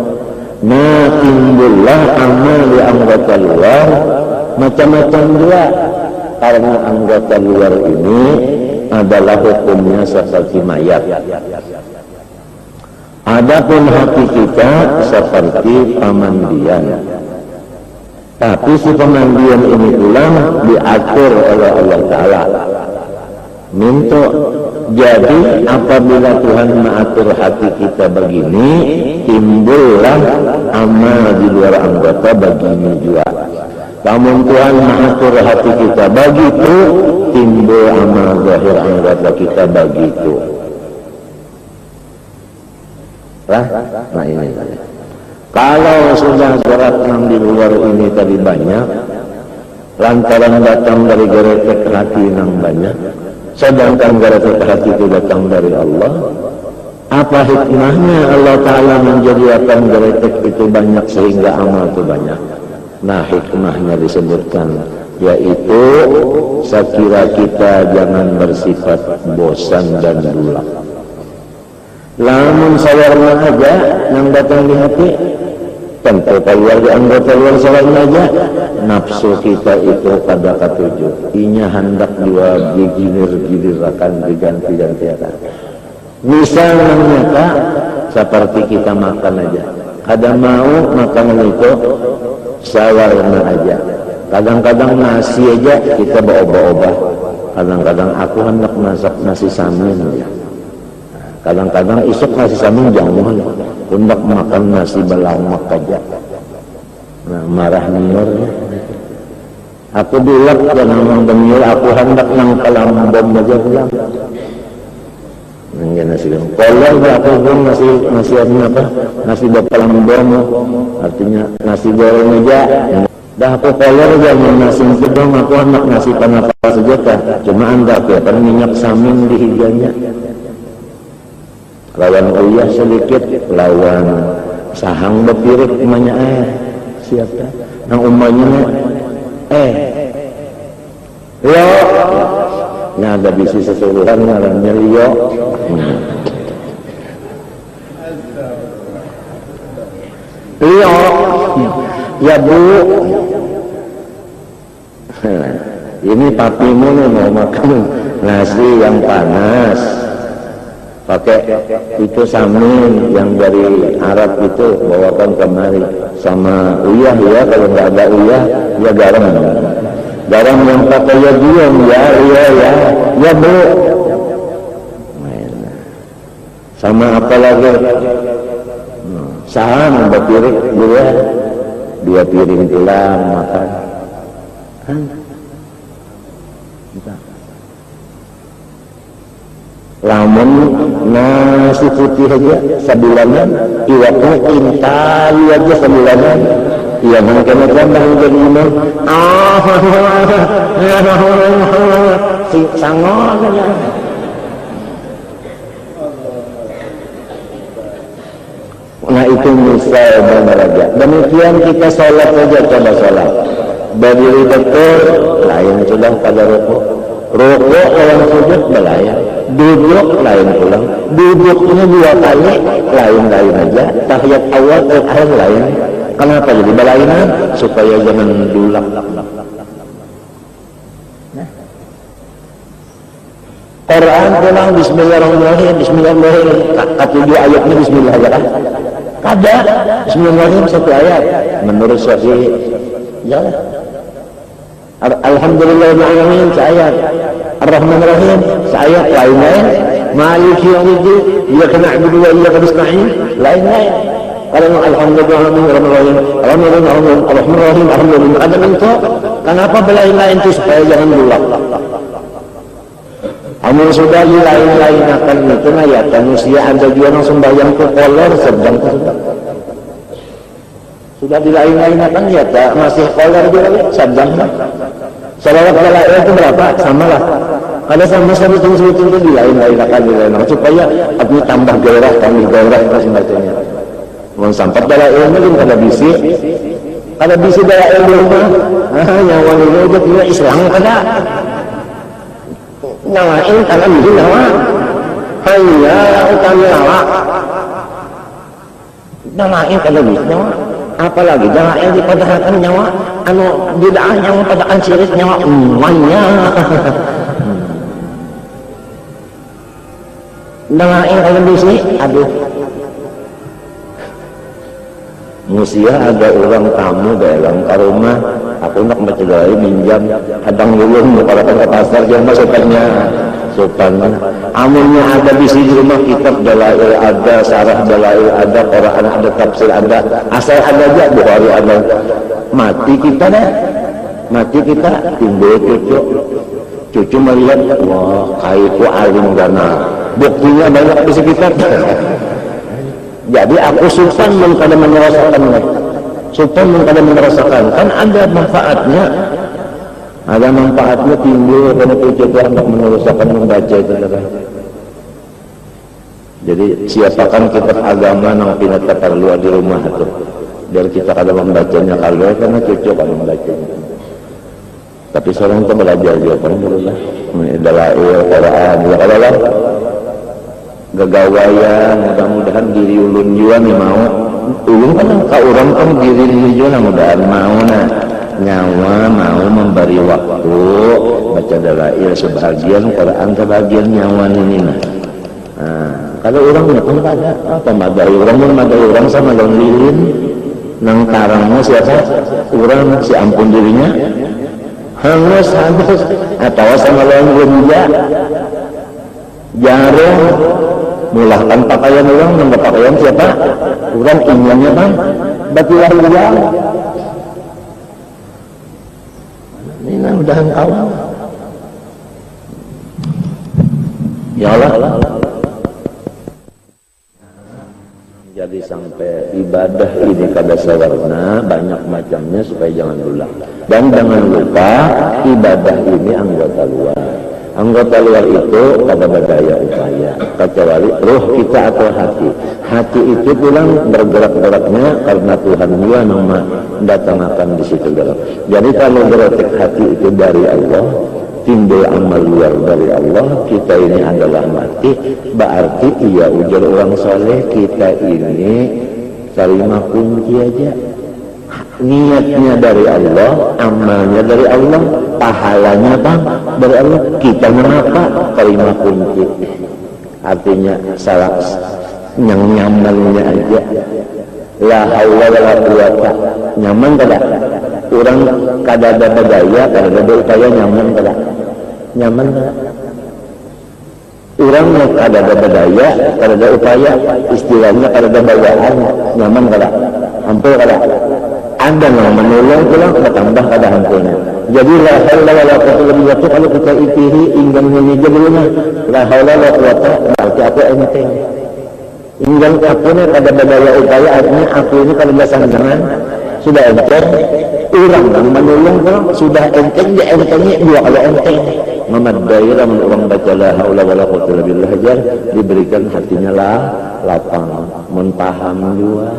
Nah, timbullah amal di anggota luar macam-macam juga, karena anggota luar ini adalah hukumnya seperti mayat. Adapun hati kita seperti pemandian. Tapi si pemandian ini ulang diatur oleh Allah Ta'ala. Minta. Jadi apabila Tuhan mengatur hati kita begini, timbullah amal di luar anggota begini juga. Namun Tuhan mengatur hati kita begitu, timbul amal zahir anggota kita begitu. Nah ini. Kalau sudah gerak yang di luar ini tadi banyak, lantaran datang dari geretek hati yang banyak, sedangkan geretek hati itu datang dari Allah, apa hikmahnya Allah Ta'ala menjadikan geretek itu banyak sehingga amal itu banyak? Nah, hikmahnya disebutkan, yaitu sekira kita jangan bersifat bosan dan dulak. Lamun sawarna aja yang datang di hati, tentu keluar di anggota luar sawarna aja, nafsu kita itu pada ketujuh. Inya hendak dua gilir-gilir akan diganti-gantikan. Misalnya Kak, seperti kita makan aja. Ada mau makanan itu sawarna aja. Kadang-kadang nasi aja kita bawa-bawa. Kadang-kadang aku hendak masak nasi samin aja. Kadang-kadang isuk nasi samin jangan, hendak makan nasi belamak aja. Nah, marah niur. Aku bilang dan ngomong demiul, aku hendak nang kalambom aja pulang. Nggak nasi goreng. Kolor aku pun nasi apa? Nasi kalambom, artinya nasi goreng aja. Dah aku kolor aja nasi itu dong. Aku hendak nasi panapa saja kah? Cuma anda kelihatan minyak samin di higanya. Lawan uyah sedikit, lawan sahang bepirik namanya siapa? Nang umanya yo, nah ada bisi sesuruhan ngarannya yo. Yo, ya bu, ini papimu nih mau makan nasi yang panas. Pakai itu samin yang dari Arab itu bawakan kemari sama uyah ya, kalau nggak ada uyah ya garam. Barang yang pakai ya diam, ya bu. Sama apa lagi? Saham berpiring dua piring tulang makan. Lamun nasi putih aja sebulanan, iwaknya intali aja sebulanan. Iya mungkin gampang jadi imam. Si sangon aja. Nah itu misal raja. Demikian kita sholat saja, coba sholat. Berdiri betul, lain sudah pada rukuk. Rukuk lawan sujud belayar. Duduk lain pulang. Duduknya 2 kali, lain-lain aja. Tahiyat awal dan akhir lain. Kenapa jadi belainan? Supaya jangan dulak. Quran pulang bismillahirrahmanirrahim, bismillahirrahmanirrahim. Kata dia ayatnya bismillah aja kan? Kada, bismillahirrahmanirrahim 1 ayat. Menurut Syafi'i, ya. Alhamdulillahirrahmanirrahim seayat. Ar-Rahmanirrahim seayat lain-lain. Maliki yaumiddin, iyyaka na'budu wa iyyaka nasta'in, lain-lain. Kalau alhamdulillahirrahmanirrahim, alhamdulillahirrahmanirrahim, alhamdulillah. Ada itu, kenapa belain-lain itu supaya jangan dulak? Amun sudah dilain-lain akan itu nah ya manusia ada juga yang sembahyang ke kolor sedang sudah dilain-lain akan ya masih kolor juga sedang. Salawat balair itu berapa? Samalah. Ada sama-sama itu dilain-lain akan supaya aku tambah gairah masing bacanya. Mau sampai balair ini ada bisi balair di rumah. Nyawa ini udah punya Islam kada. Nyawain karena bisa nyawa hanya utama nyawain karena bisa nyawa apalagi nyawain dipadahakan nyawa anu bid'ah nyawa padakan sirik nyawa umumnya nyawain karena bisa aduh musia ada orang tamu dalam rumah aku nak mencegah minjam kadang ngulung kalau ke pasar jangan sopannya amunnya ada di rumah kitab dalail ada sarah dalail ada Quran ada tafsir ada asal ada aja Bukhari ada mati kita timbul cucu melihat wah kaitu alim dana buktinya banyak di sekitar. Jadi aku sultan kada merasakan kan ada manfaatnya timbul karena tujuan untuk meneruskan membaca itu kan. Jadi siapakan kitab agama nang pinat perlu di rumah itu biar kita kada membacanya kalau karena cocok kan membacanya. Tapi seorang itu belajar juga alhamdulillah dalail Quran ya Allah gagawayan mudah-mudahan diri ulun juga nih mau ulun kan orang kan diri juga mudah-mudahan mau nyawa mau memberi waktu baca dalail sebagian Quran sebagian nyawa ini kalau orang pun ada apa madai orang sama daun lilin nang tarangnya siapa orang si ampun dirinya hangus atau sama lain gunja jarum mulahkan pakaian orang nambah pakaian siapa orang inginnya bang batilah ulang ini udah awal ya Allah jadi sampai ibadah ini kada sawarna banyak macamnya supaya jangan ulang dan jangan lupa ibadah ini anggota luar itu pada berdaya upaya kecuali roh kita atau hati itu pulang bergerak-geraknya karena Tuhan juga mendatangkan di situ gerak. Jadi kalau gerak hati itu dari Allah timbul amal luar dari Allah kita ini adalah mati berarti iya ujar orang soleh kita ini terima kunci aja niatnya dari Allah amalnya dari Allah pahalanya bang dari Allah kita mengapa terima kunci artinya salah yang nyamannya aja la haula wala quwata nyaman tidak orang kada ada budaya, kada ada upaya nyaman kada? Nyaman kada? Orang yang kada ada budaya, kada ada upaya, istilahnya kada ada bawaan, nyaman kada? Hampir kada? Anda mau menolong pulang, bertambah kada hampirnya. Jadi la haula wala quwwata illa billah, kalau kita itihi ingin menyeja dulu la haula wala quwwata, berarti aku enteng. Ingin aku ni kada budaya upaya, artinya aku ini kada ada sandangan, sudah enteng. Orang yang menolong pulang sudah enteng, dia entengnya dua kali enteng. Memadai ramen orang baca la haula wala quwwata illa billah aja diberikan hatinya lapang, mentaham juga.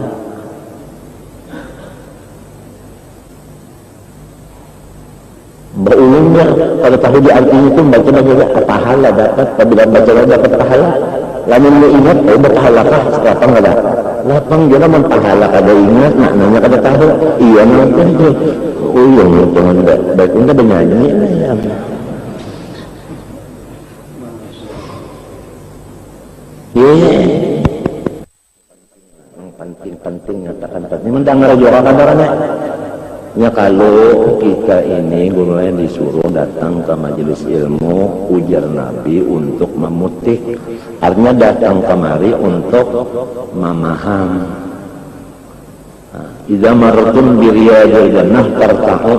Berulungnya kalau tahu di artinya itu baca pahala dapat, apabila baca dapat pahala. Lalu lu ingat, berpahala kah? Lapang kada? Lapang dia naman pahala kada ingat, maknanya kada tahu. Iya nanti itu. Oh iya, jangan baik enggak bernyanyi. Iya. Penting nyatakan penting. Mendengar juga kabarnya. Ya kalau kita ini gurunya disuruh datang ke majelis ilmu ujar Nabi untuk memutik, artinya datang kemari untuk memaham. Idza martum bi riyadil jannah tarta'u.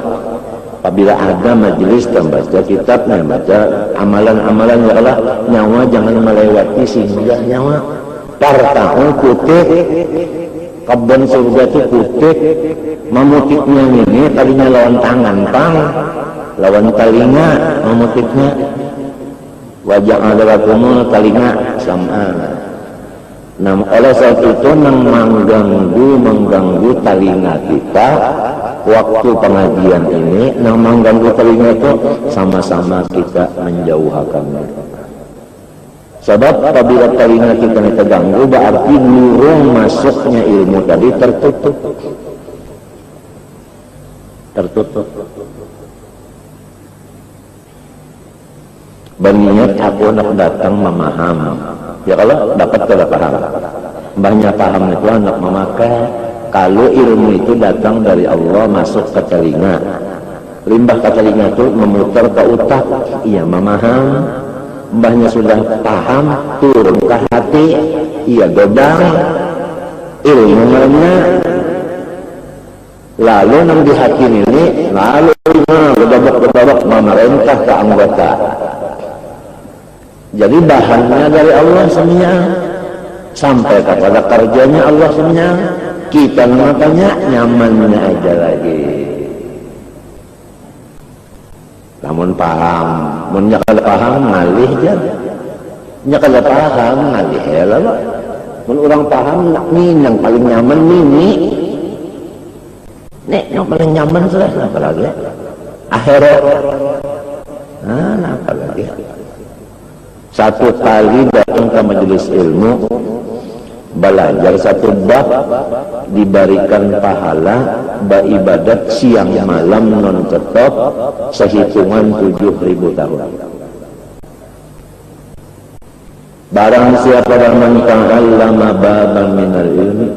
Apabila ada majelis membaca kitabnya, baca amalan-amalan ya Allah, nyawa jangan melewati sehingga nyawa tarta'u putik. Kabban surga itu putih, memutiknya ini tadinya lawan tangan pang, lawan telinga memutiknya. Wajah adalah kumul telinga sama. Nah, oleh sebab itu nang mengganggu telinga kita waktu pengajian ini, nang mengganggu telinga itu sama-sama kita menjauhkannya. Sebab apabila telinga kita terganggu, berarti lurung masuknya ilmu tadi tertutup. Berniat aku nak datang memaham. Ya kalau dapat tidak paham. Banyak paham itu anak memakai. Kalau ilmu itu datang dari Allah masuk ke telinga, limbah ke telinga itu memutar ke otak. Iya memaham. Mbahnya sudah paham, turun ke hati, ia godang ilmunya, lalu nang di hati ini, lalu berdabak memerintah ke anggota. Jadi bahannya dari Allah semuanya, sampai kepada kerjanya Allah semuanya, kita makanya nyamannya aja lagi. Namun paham, mun kalau paham ngalih aja. Nya kalau paham ngalih ya lah. Mun orang paham nak yang paling nyaman ini. Nek yang paling nyaman sudah apa lagi? Akhirat. Apa lagi? Satu kali datang ke majelis ilmu, belajar satu bab, diberikan pahala beribadat siang malam non stop sehitungan 7.000 tahun. Barang siapa yang menta'allama baban minal ilmi,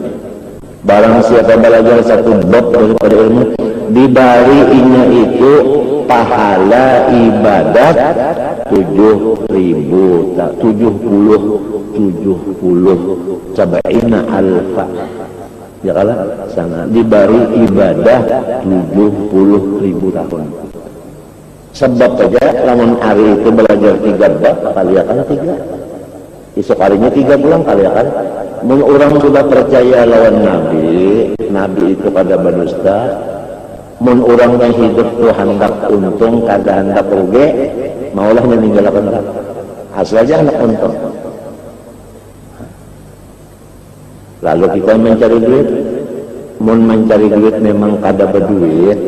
barang siapa belajar satu bab daripada ilmu, diberinya itu pahala ibadat 70 sab'ina alfa. Ya kalah sana diberi ibadah 70.000 tahun. Sebab saja lamun hari itu belajar 3 bab kali akan 3. Esok harinya 3 bulan kali akan. Mun orang sudah percaya lawan Nabi itu pada berdusta. Mun orang yang hidup tu hendak untung kada hendak rugi, maulah meninggalkan orang. Asal aja hendak untung. Lalu kita mencari duit. Mun mencari duit memang kada berduit.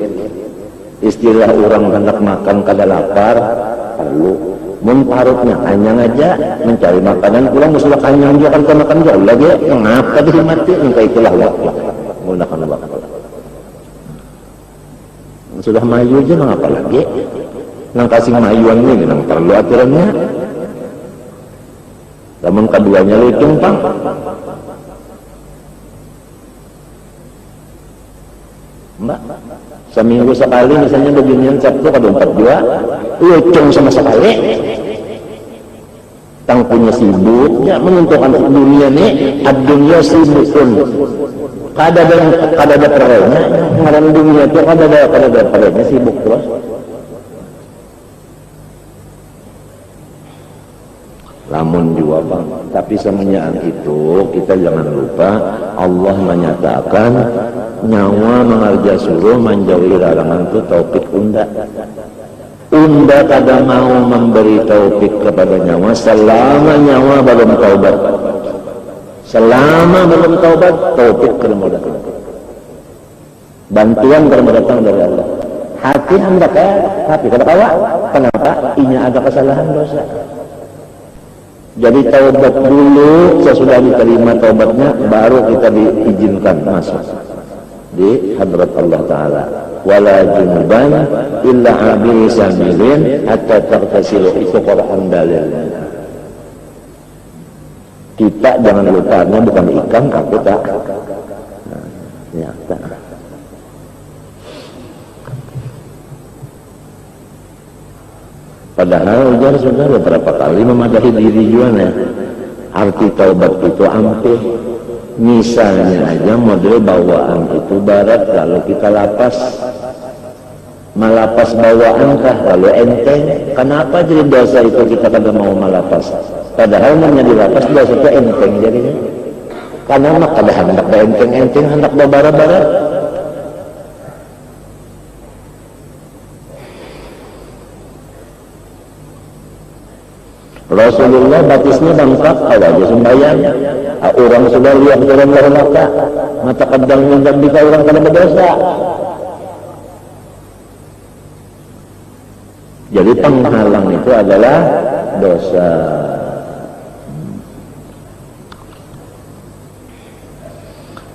Istilah orang hendak makan kada lapar, perlu. Mun parutnya kanyang aja mencari makanan pulang musulah kanyang juga kan makan jauh lagi. Ngapa dia mati? Engkau itulah waktu. Menggunakan waktu. Sudah mayu aja mengapa lagi? Nang kasih mayuan ini nang perlu aturannya. Namun keduanya lutung pang. Mbak, Seminggu sekali misalnya beginian Sabtu kada 42 lucung sama sekali tang punya sibuk ya menentukan dunia nih ad-dunya sibukun kada ada perenya ngaran dunia itu kada ada perenya sibuk terus. Lamun juga bang, tapi semenjak itu kita jangan lupa Allah menyatakan nyawa mengarja suruh menjauhi larangan itu taufik unda. Unda kada mau memberi taufik kepada nyawa selama nyawa belum taubat. Selama belum taubat, taufik kerana datang. Bantuan kerana datang dari Allah. Hati hendak tapi kada kawa. Kenapa? Inya ada kesalahan dosa. Jadi taubat dulu, sesudah diterima taubatnya, baru kita diizinkan masuk di hadrat Allah Ta'ala. Wala junuban illa abiri sabilin hatta tertasilu. Itu Quran dalilnya. Kita jangan lupanya bukan ikan, aku tak. Nah, ya, tak. Padahal ujar sudah beberapa kali memadahi diri juga ya. Arti taubat itu hampir. Misalnya aja model bawaan itu barat kalau kita lapas. Malapas bawaan kah lalu enteng. Kenapa jadi dosa itu kita kada mau malapas? Padahal menjadi lapas dosa itu enteng jadinya. Karena mak kada hendak enteng-enteng hendak bara-bara. Rasulullah batisnya bangkak ada aja sembahyang. Orang sudah lihat dalam neraka, mata kadang minta bika orang kada berdosa. Jadi penghalang itu adalah dosa.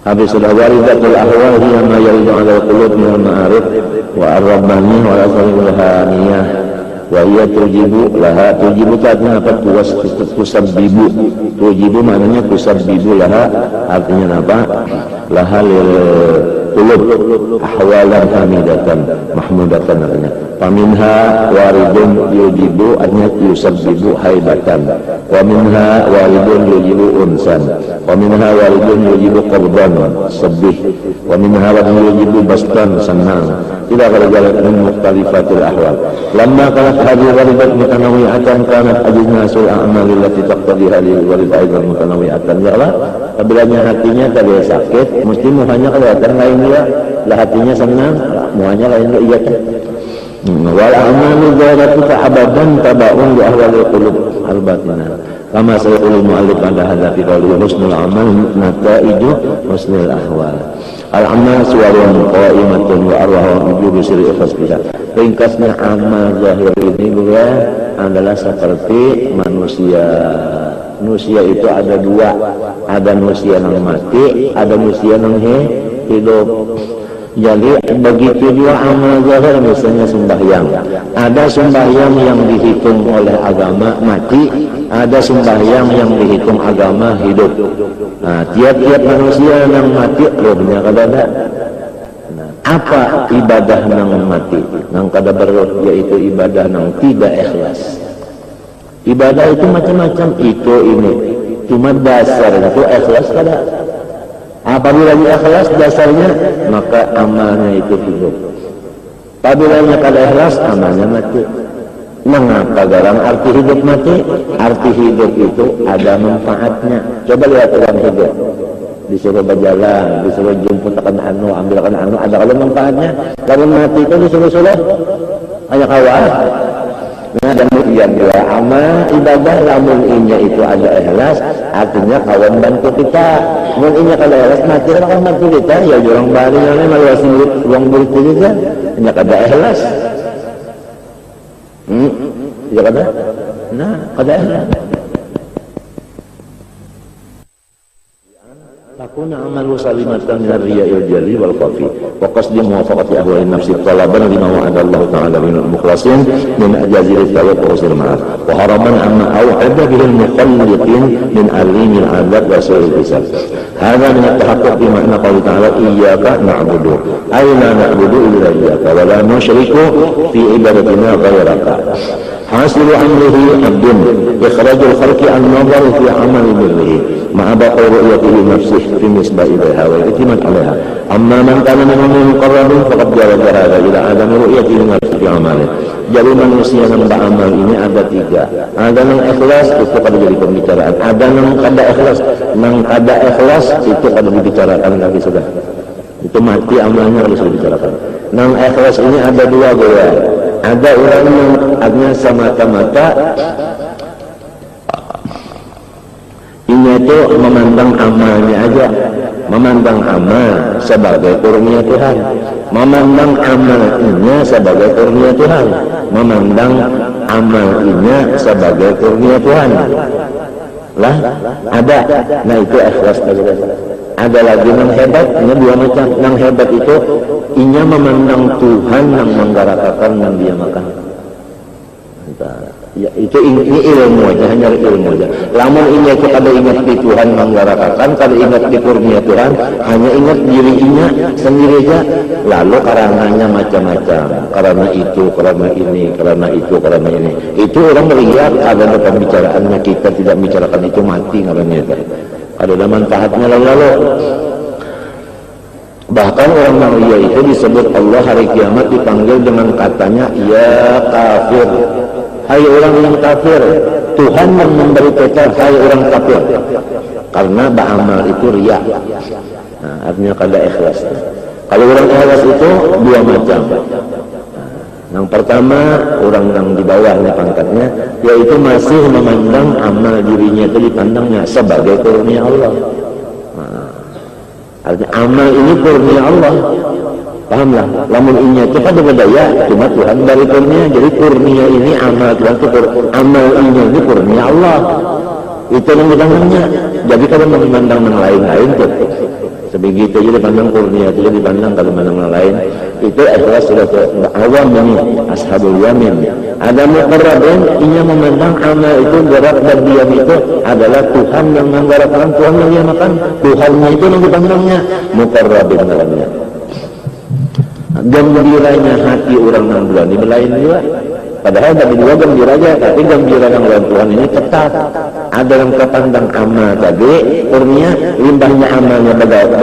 Habis sudah waridatul ahwal hiya ma yaridu ala qulub min al-ma'arif wa ar-rabbani wa al-asrul haniyah. Wahia tujibu laha, tujibu artinya apa? Kusabbibu. Tujibu maknanya kusabbibu laha, artinya apa? Laha lil qulub ahwalan hamidatan mahmudatan artinya. Faminha waridun yujibu artinya yusabbibu haibatan. Wa minha waridun yujibu unsan. Wa minha waridun yujibu qardan sabbih. Wa minha waridun yujibu bastan senang. Tidak ada jalan min mukhtalifatil ahwal. Lamma kanat hadhihi waridat mutanawi'atan kanat ajnasul a'mali allati taqtadiha lil warid aidan mutanawi'atan. Ya Allah, apabila hatinya tadi sakit, mesti muhanya kelihatan lain dia. Lah hatinya senang, muhanya lain dia iya kan. Wal a'malu zahiratu ta'abadan tabaun li ahwalil qulub al-batinah. Kama sayaqulu mu'allif pada hadza fi qawli husnul amal nataiju husnul ahwal. Al-amal suwarun qa'imatun wa arwahun wujudu sirri ikhlasbiha. Ringkasnya amal zahir ini juga adalah seperti manusia. Manusia itu ada dua. Ada manusia yang mati, ada manusia yang hidup. Jadi begitu juga amal zahir, misalnya sembahyang. Ada sembahyang yang dihitung oleh agama mati, ada sembahyang yang dihitung agama hidup. Nah, tiap-tiap manusia yang mati rohnya kada ada. Nah, apa ibadah nang mati? Nang kada berroh yaitu ibadah nang tidak ikhlas. Ibadah itu macam-macam, itu ini. Cuma dasar itu ikhlas kada. Apabila ikhlas dasarnya, maka amalnya itu hidup. Apabila kada ikhlas, amalnya mati. Mengapa garang arti hidup mati? Arti hidup itu ada manfaatnya. Coba lihat orang hidup. Disuruh berjalan, disuruh jemput akan anu, ambilkan anu, ada kalau manfaatnya. Kalau mati itu disuruh-suruh, hanya kawal. Nah, dan kemudian juga amal ibadah lamun inya itu ada ikhlas, artinya kawan bantu kita. Mun inya kada ikhlas mati kawan bantu kita, ya jurang bari nang maluasi uang duit juga, inya kada ikhlas. Ya kada? Nah, kada ikhlas. Takut yakuna amalu salimatan min ar-riya'il jali wal khafi wa qasdi muwafaqati ahwali nafsi talaban lima wa'ada Allah ta'ala minal mukhlasin min ajazil tawab wa usul ma'af wa haraman amma aw'ada bihil mukhalliqin min alimil adab wa su'il hisab. Hadha min at-tahaqquq bi ma'na qawli ta'ala iyyaka na'budu ay la na'budu illa iyyaka wa la nusyriku fi ibadatina ghayraka. Hasilu amrihi abdun ikhrajul khalqi an-nazar fi amali birrihi ma'a baqi ru'yatihi nafsihi fi misbahi ilaiha wa itiman alaiha amma man kana minhum muqarrabun faqad jaraja hadha ila adami ru'yatihi nafsihi fi amali. Jadi manusia yang beramal ini ada tiga. Ada yang ikhlas itu kada jadi pembicaraan, ada yang kada ikhlas. Yang kada ikhlas itu kada dibicarakan lagi sudah. Itu mati amalnya harus dibicarakan. Yang ikhlas ini ada dua gaya. Ada orang yang artinya semata-mata ini itu memandang amalnya aja, memandang amal sebagai kurnia Tuhan, memandang amalnya sebagai kurnia Tuhan, memandang amalnya sebagai kurnia Tuhan. Lah ada, nah itu ikhlas tadi. Ada lagi yang hebat, ini dua macam. Yang hebat itu inya memandang Tuhan yang menggarakakan dan dia makan. Ya, itu ini ilmu aja, hanya ilmu aja. Lamun inya itu kada ingat di Tuhan menggarakakan, kada ingat di kurnia Tuhan, hanya ingat diri inya sendiri aja. Lalu karangannya macam-macam. Karena itu, karena ini, karena itu, karena ini. Itu orang melihat ada pembicaraannya, kita tidak bicarakan itu mati ngarannya. Ada manfaatnya lalu. Bahkan orang manusia itu disebut Allah hari kiamat dipanggil dengan katanya ya kafir. Hai orang yang kafir. Tuhan yang memberi peta hai orang kafir. Karena beramal itu riya. Nah, artinya kada ikhlas. Kalau orang ikhlas itu dua macam. Yang pertama orang yang di bawahnya pangkatnya, yaitu masih memandang amal dirinya itu dipandangnya sebagai kurnia Allah. Nah, artinya amal ini kurnia Allah, pahamlah. Lamun inya itu pada berdaya, cuma Tuhan dari kurnia. Jadi kurnia ini amal Tuhan itu amal ini kurnia Allah. Itu yang dipandangnya. Jadi kalau memandang yang lain-lain tuh. Sebegitu jadi pandang kurnia itu dipandang kalau pandang lain itu ikhlas sudah awam ini ashabul yamin. Ada muqarrabin inya memandang amal itu gerak dan diam itu adalah Tuhan yang menggerakkan, Tuhan yang dia makan, Tuhannya itu yang dipandangnya muqarrabin namanya. Gembiranya hati orang yang berani belain juga. Padahal tadi dua gembira aja, tapi gembira yang lawan Tuhan ini tetap. Ada yang kepandang amal tadi, kurnia limbahnya amalnya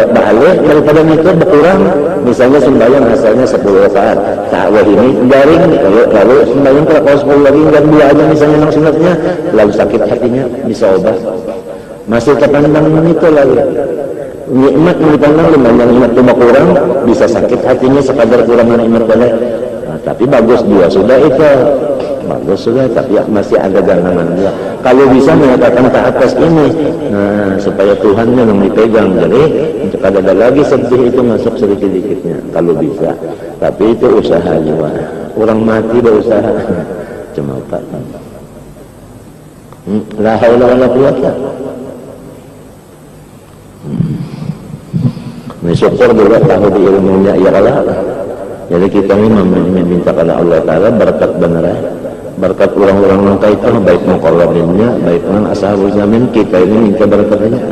balik daripada itu berkurang. Misalnya sembahyang asalnya 10 rakaat, takwah ini garing. Kalau sembahyang kalau 10 lagi dan 2 aja misalnya yang sunatnya, lalu sakit hatinya bisa obat. Masih terpandang itu lagi. Nikmat yang dipandang limbahnya nikmat cuma kurang, bisa sakit hatinya sekadar kurang nikmat balik. Tapi bagus dia sudah itu, bagus sudah, tapi masih ada ganangan dia. Kalau bisa menyatakan ke atas ini, nah supaya Tuhannya yang dipegang. Jadi kada ada lagi sedih itu masuk sedikit-sedikitnya. Kalau bisa, tapi itu usaha juga. Orang mati berusaha, cuma apa? La haula wala quwwata. Syukur juga tahu di ilmunya ya kalah. Jadi kita ini meminta kepada Allah Ta'ala berkat beneran, berkat orang-orang langka itu, baik muqarrabinnya, baik orang ashabul yamin, kita ini minta berkatnya.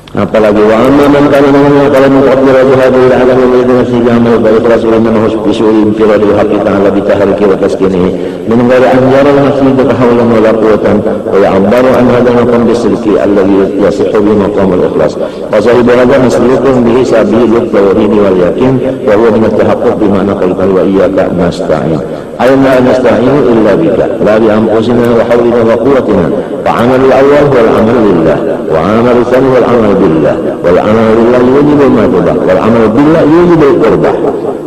Apalagi wa amma man kana minhum qala muqaddira bi hadhihi al-alam alladhi nasijamal baik rasulullah manhus bisyuri infiradi haqqi ta'ala bi tahriki wa taskinihi min ghairi an yara al-masjid hawlan wa la quwwatan wa ya'abbaru an hadha al-maqam bisilki alladhi yasihhu bi maqam al-ikhlas wa sahibu hadha maslukun bihi sabilut tawhid wal yakin wa huwa min at-tahaqquq bi ma'na qalban wa iyyaka nasta'in ay la nasta'in illa bika la bi anfusina wa hawlina wa quwwatina fa 'amalu al-awwal wal 'amalu lillah wa 'amalu thani wal 'amalu billah wal 'amalu lillah yujibu al-madhubah wal 'amalu billah yujibu al-qurbah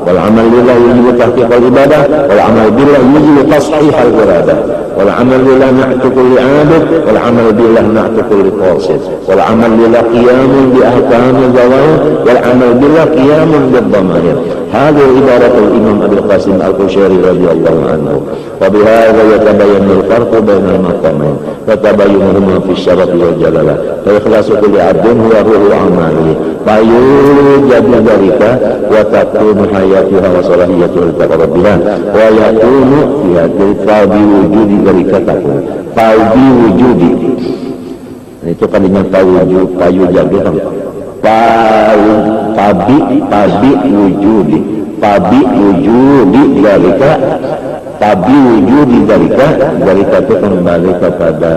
wal 'amalu lillah yujibu tahqiq al-ibadah wal 'amalu billah yujibu tashih al-iradah wal 'amalu lillah na'tu kulli 'abid wal 'amalu billah na'tu kulli qasid wal 'amalu lillah qiyamun bi ahkam al-zawahir wal 'amalu billah qiyamun bid-dhama'ir Hadhihi ibaratul Imam Abdul Qasim Al-Qushairi radhiyallahu anhu. Wa bihadza yatabayyanu al-farqu bainal maqamain wa tabayyunuhuma fi syaraf wal jalalah. Fa ikhlasu kulli 'abdin huwa ruhu amali. Fa yujadu dzalika wa takunu hayatuha wa salahiyatuha liqarrabiha wa yakunu fiha fa wujudi dzalika takun. Fa wujudi. Itu kalinya payu jadi kan. Tabi wujudi dalika, tabi wujudi dalika itu kembali kepada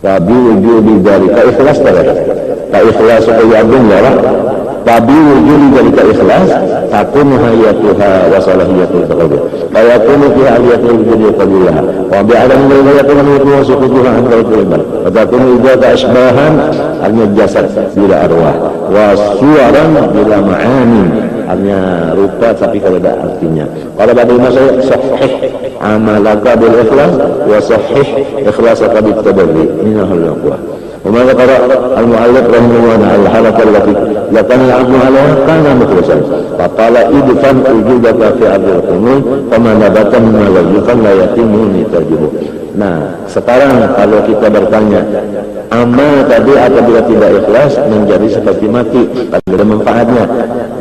tabi wujudi dalika ikhlas tak ikhlas supaya abun ya lah. Tabi wujudi dalika ikhlas takun hayatuha wa salahiyatul qalbi wa yakunu fi aliyatil wujudi qalbiha wa bi'adam la yakunu wa suqutuha an qalbi wa takunu idza ashbahan al-jasad bila arwah wa suwaran bila ma'ani, hanya rupa tapi kalau ada artinya. Kalau pada masalah sahih amalaka bil ikhlas wa sahih ikhlasaka bit tabarri minahul aqwa. وما ذكر المؤلف رحمه الله الحلقة التي لكان العبد عليها كان مخلصا فقال ادفن وجودك في عبد القنون فما نبت مما لا يدفن لا يتم نتاجه. Nah, sekarang kalau kita bertanya, amal tadi apabila tidak ikhlas menjadi seperti mati, tidak ada manfaatnya.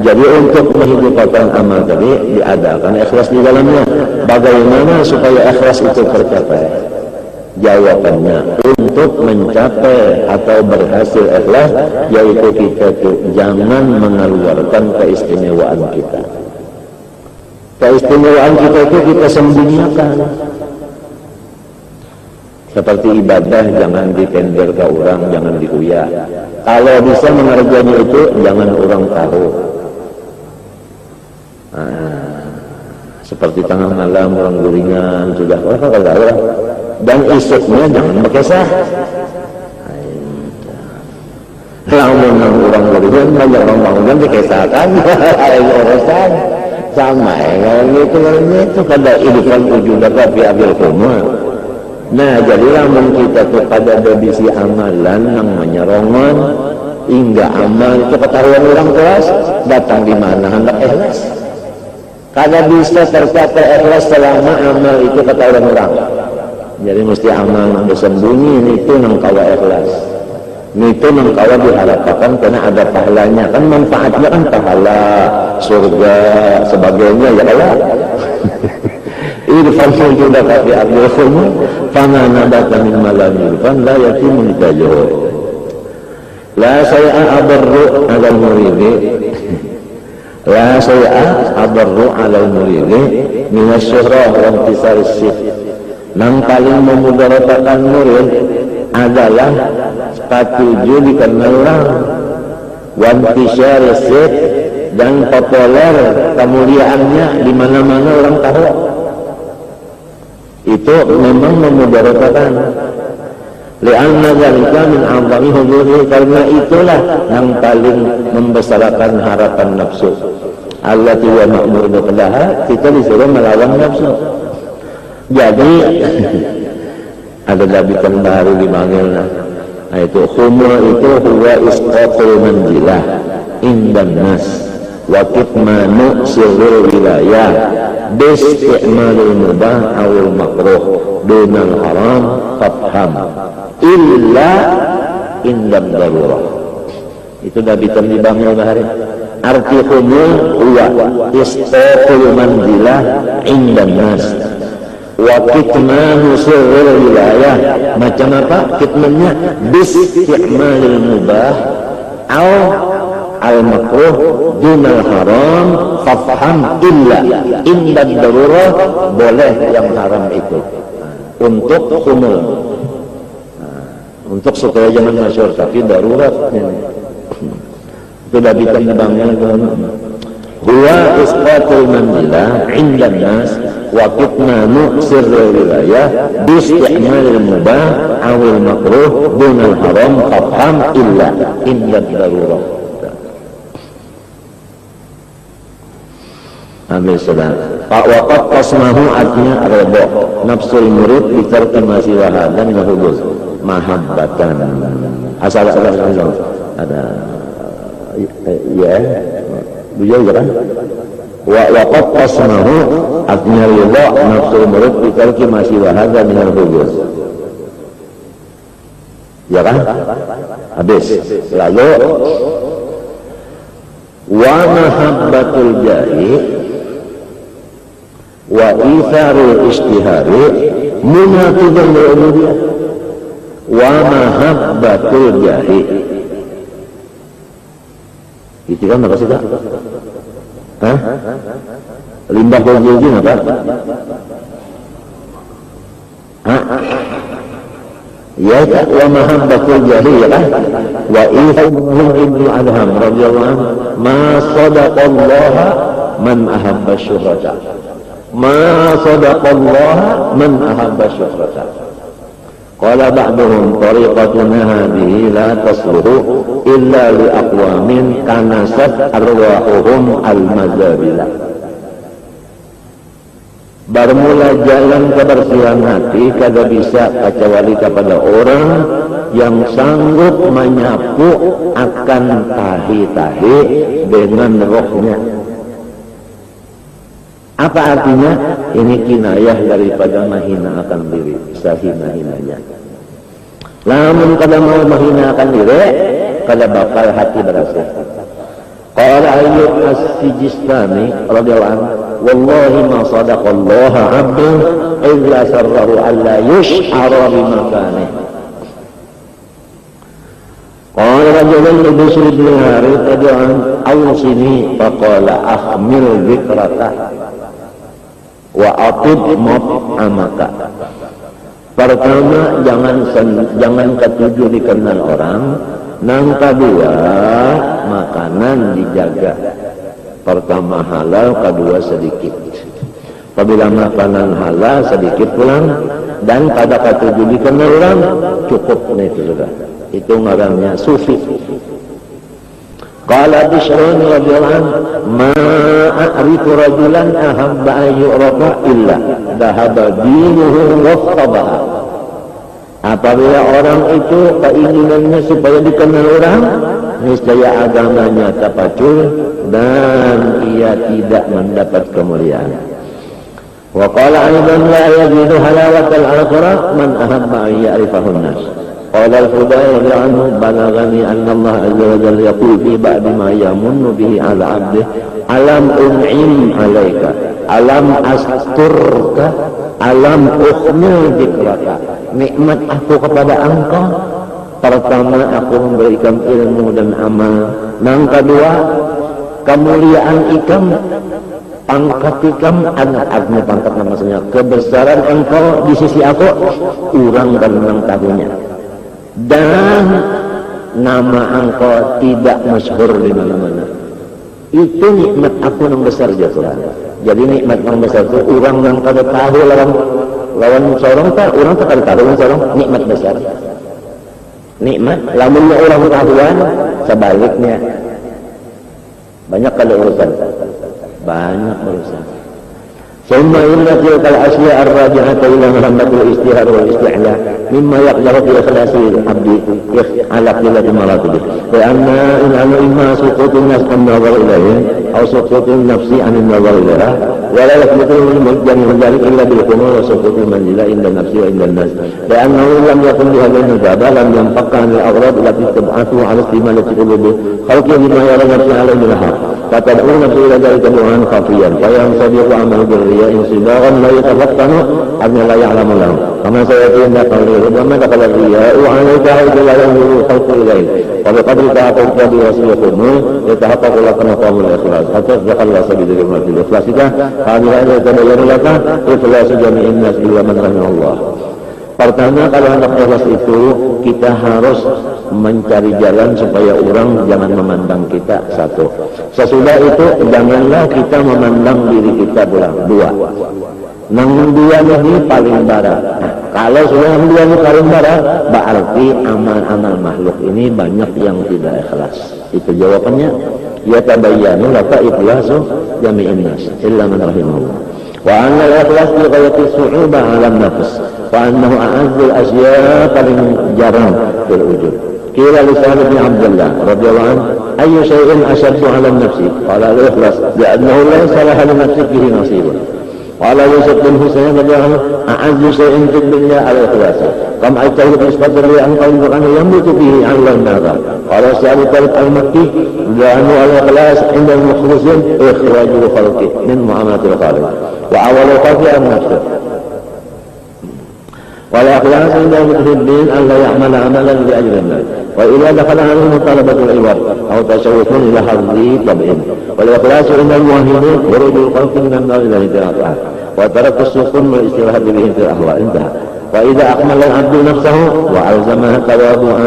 Jadi untuk menghidupkan amal tadi diadakan ikhlas di dalamnya. Bagaimana supaya ikhlas itu tercapai? Jawabannya, untuk mencapai atau berhasil ikhlas, yaitu kita jangan mengeluarkan keistimewaan kita. Keistimewaan kita itu kita sembunyikan. Seperti ibadah jangan ditender ke orang, jangan dikuya. Kalau bisa mengerjakannya itu jangan orang tahu. Seperti tengah malam orang guringan sudah orang. Dan isuknya jangan berkesah. Lamun orang guringan banyak orang bangunan dikesahkan. Urusan sama itu kada idufan wujudaka fi abil kumul. Nah, jadilah kita tuh pada debisi amalan yang menyerongan hingga amal itu ketahuan orang kelas datang di mana hendak ikhlas. Kada bisa tercapai ikhlas selama amal itu ketahuan orang. Jadi mesti amal yang bersembunyi itu nang kawa ikhlas. Itu nang kawa diharapkan karena ada pahalanya, kan manfaatnya kan pahala, surga, sebagainya ya Allah. Irfan wujudaka fi abdil khumul fama nabata min malam irfan la yatimu nitajuhu la say'a abarru ala muridi la say'a abarru ala muridi minas syuhrah wa intisar syif. Yang paling memudaratakan murid adalah patuju dikenal orang wa intisar syif dan populer kemuliaannya di mana-mana orang tahu. Itu memang memudaratakan. Li'anna dzalika min 'azami huduri, karena itulah yang paling membesarkan harapan nafsu. Allati wa ma'mur biqadaha, kita disuruh melawan nafsu. Jadi ada dabikan baru dipanggilnya. Itu khumul itu huwa isqatul manzilah indan nas wa kitmanu sirrul wilayah bisti'malil mubah awil makruh dunal haram fafham illa indam darurah. Itu dabitan di bangil bahari. Arti khumul huwa isqatul manzilah indan nas wa kitmanu sirrul wilayah. Macam apa kitmannya? Bisti'malil mubah aw al-makruh dunal haram fafham illa inda darurah, boleh yang haram itu untuk khumul, untuk supaya jangan masyhur, tapi darurat itu dabitan bangnya huwa isqatul manzilah inda nas wa kitmanu sirrul wilayah bisti'malil mubah awil makruh dunal haram fafham illa inda darurah. Ambil sedang Pak Waqat qasmahu artinya redha nafsul murid bitarki masih wahadan lahudus. mahabbatan. Asal ada ya beliau kan wa qasmahu artinya ridha nafsu murid bitarki masih wahada minal hujur. Ya kan? Habis. Lalu wa mahabbatul jahi wa itharul istihari munafidun lil'ubudiyah. Wa mahabbatul jahi itu kan apa sih Kak? Hah? Limbah berjilin apa? Hah? Ya Kak, wa mahabbatul jahi ya kan? Wa itharul ibnu adham radiyallahu anhu ma sadaqallaha man ahabba syuhrata. Ma sadaqallaha man ahabba syuhrata. Qala ba'duhum tariqatuna hadhihi la tasluhu illa li aqwamin kanasat arwahuhum al-mazabila. Bermula jalan kebersihan hati kada bisa kecuali kepada orang yang sanggup menyapu akan tahi-tahi dengan rohnya. Apa artinya? Ini kinayah daripada mahina akan diri, sahina-hinanya. Namun kada mau mahina akan diri, kada bakal hati bersih. Qala Ayyub As-Sijistani radhiyallahu anhu, wallahi ma sadaqallaha 'abdun illa sarrahu alla yush'ara bimakanihi. Qala rajulun li Bishr bin Harith radhiyallahu anhu, awsini faqala ahmil dzikraka wa atib maf'amaka. Pertama, jangan ketujuh dikenal orang. Nang kedua, makanan dijaga. Pertama halal, kedua sedikit. Apabila makanan halal sedikit pulang dan pada ketujuh dikenal orang, cukup itu sudah. Itu ngarannya sufi. Qala Bishrun radhiyallahu anhu, ma a'rifu rajulan ahabba an yu'rafa illa dhahaba dinuhu wastabaha. Apabila orang itu keinginannya supaya dikenal orang, niscaya agamanya terpacul dan ia tidak mendapat kemuliaan. Wa qala aidan la yajidu halawatal akhirah man ahabba an ya'rifahu an-nas. Qala al-Hudayr radhiyallahu anhu, balagani anna Allah azza wa jalla yaqul fi ba'd ma yamunnu bihi 'ala 'abdihi alam un'im 'alaika alam asturka alam ukhmil dzikraka. Nikmat aku kepada engkau, pertama aku memberikan ilmu dan amal. Yang kedua, kemuliaan ikam, pangkat ikam, anak-anaknya pangkat maksudnya kebesaran engkau di sisi aku, urang dan mengetahuinya. Dan nama engkau tidak masyhur di mana-mana. Itu nikmat aku yang besar ya Tuhan. Jadi nikmat yang besar itu orang yang kada tahu lawan seorang tak, orang tak kada tahu seorang nikmat besar. Nikmat, lamunnya orang tahuan, sebaliknya banyak kada urusan. Banyak urusan. Summa inna tilkal asya ar-raji'ata ila mahammatul istihar wal isti'la mimma yaqdaru fi ikhlasil abdi ala qillati maratibih. Wa anna imma suqutun nas an nazar ilayhi aw suqutun nafsi an nazar ilayha wa la yathbutu al-mujjan min dhalik illa bil qunur wa suqutul manzila inda nafsi wa inda an-nas. Li'annahu lam yakun li hadhihi al-nabada lam yanfaqqa an al-aghrad allati tab'athu ala istimalati qulubi khalqi bima yara nafsi alayhi min al-haq. Fatad'u nafsi ila dhalika du'an khafiyan fa yansadiqu amalu birriya insidaran la yatafattanu abna la ya'lamu lahu kama sayatina qawli rubama dakhala riya wa 'alayka ila yanzuru khalqu ilayhi wa biqadri ta'aqqudi bi wasiyakum yatahaqqaqu laka maqamul ikhlas hatta dakhala sabila al ikhlasika hadhihi yatabayyanu laka ikhlasu jami'in nas illa man rahimahullah. Pertama, kalau hendak ikhlas itu kita harus mencari jalan supaya orang jangan memandang kita. Satu. Sesudah itu janganlah kita memandang diri kita dua. Nang dua ini paling bara. Nah, kalau sudah dua ini paling bara, berarti amal-amal makhluk ini banyak yang tidak ikhlas. Itu jawabannya. Ya tabayyanu laka ikhlasu jami'in nas illa man rahimahullah. وأن الإخلاص بغاية الصعوبة على النفس وأنه أعز الأشياء paling jarang في الوجود. قيل لسالم بن عبد الله رضي الله عنه أي شيء أشد على النفس؟ قال الإخلاص لأنه ليس لها لنفسك به نصيب. قال يوسف بن حسين رضي الله عنه أعز شيء في الدنيا الإخلاص كم أجتهد نسبة لي أن قلبك أنه يموت به عن النار. قال الشعب طارق المكي لأنه الإخلاص عند المخلصين إخراج الخلق من معاملة الخالق وأول الخلق النفس. والإخلاص عند المحبين أن لا يعمل عملا لأجل الناس وإذا دخل عليهم طلبة العباد أو تشوف إلى حظ طبع. والإخلاص عند الموحدين خروج الخلق من النار إلى الطاعة وترك السكون والاستراحة بهم في الأهواء. انتهى. وإذا أكمل العبد نفسه وألزمها التواضع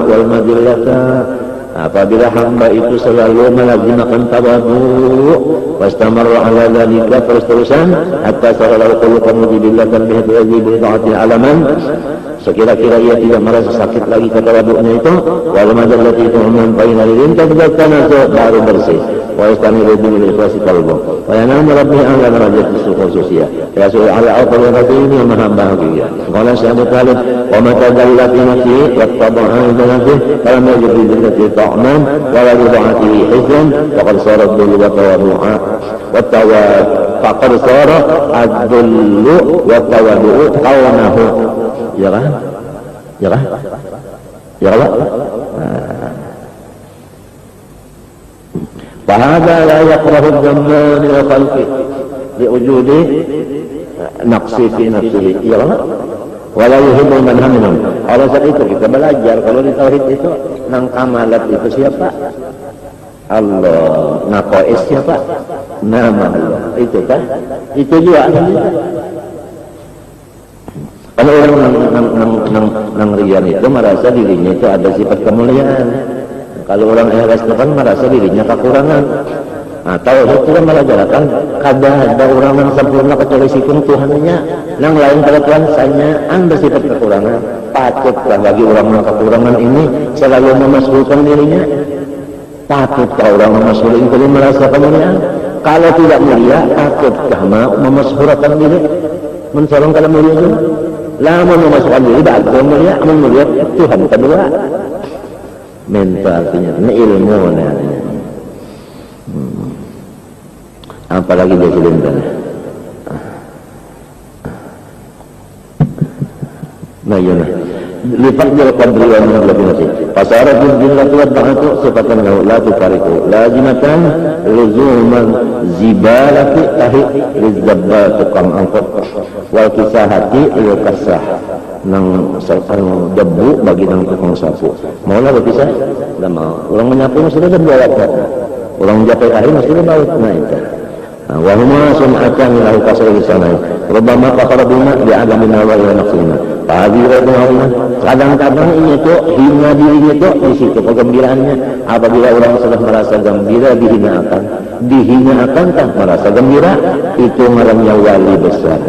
والمذلة apabila hamba itu selalu melazimkan tawadhu wastamarra ala dhalika terus-terusan hatta saralahu quluban mujibillah dan bihadzi ta'ati alaman sekira-kira ia tidak merasa sakit lagi ketawadhunya itu wal madallati itu baina lilin tadzakkana baru bersih wa yastamiru bil ikhlasi qalbu wa yanamu rabbi ala darajat khususiyah rasul ala afdal rabbini wa maha bahagia. Qala syahadu talib wa mata dallati nafsi wa taba'a nafsi falam yajid billati ta'man wa la bid'atihi hizan faqad sara dhullu wa tawaddu'a wa faqad sara ad-dhullu wa tawaddu'u qawnahu. Ya kan? Ya kan? Ya kan? فهذا لا يكره الزمان للخلق لوجود نقص في نفسه ya ولا يهم من همهم. Oleh sebab itu kita belajar kalau di tauhid itu nang kamalat itu siapa? Allah. Naqais siapa? Nama Allah. Itu kan? Itu juga kalau orang nang riyan itu merasa dirinya itu ada sifat kemuliaan. Kalau orang ikhlas itu kan merasa dirinya kekurangan. Nah, tauhid itu kan melajarkan ada orang yang sempurna kecuali situng Tuhannya, yang lain pada Tuhan sanya anda sifat kekurangan. Patutkah bagi orang yang kekurangan ini selalu memasukkan dirinya? Patutkah orang memasukkan diri merasa kemuliaan? Kalau tidak mulia, patutkah mau memasukkan diri? Mensorong kalau mulia itu? Lama memasukkan diri, bagus mulia, mulia Tuhan kedua. Mental artinya, ini ilmu namanya. Apalagi dia silinder. Nah iya nah. Lipat dia qadriyan min labinasi. Fasarat jillatu wa ta'atu sifatan lahu la tufariqu. Lazimatan luzuman zibalati tahi lizzabba tukang angkot. Wal kisahati ila kasah. Nang sarang debu bagi nang tukang sapu. Mau lah berpisah? Enggak mau. Orang menyapu mesti ada dua waktu. Orang japai air mesti ada baut. Nah itu. Wa huma sun'atan lahu kasar lisanai. Rubbama qafara bima bi'adamin wa ila nafsina. Fahadiratullah. Kadang-kadang ini itu hina dirinya itu di situ kegembiraannya. Apabila orang sudah merasa gembira dihinakan tak merasa gembira, itu ngarannya wali besar.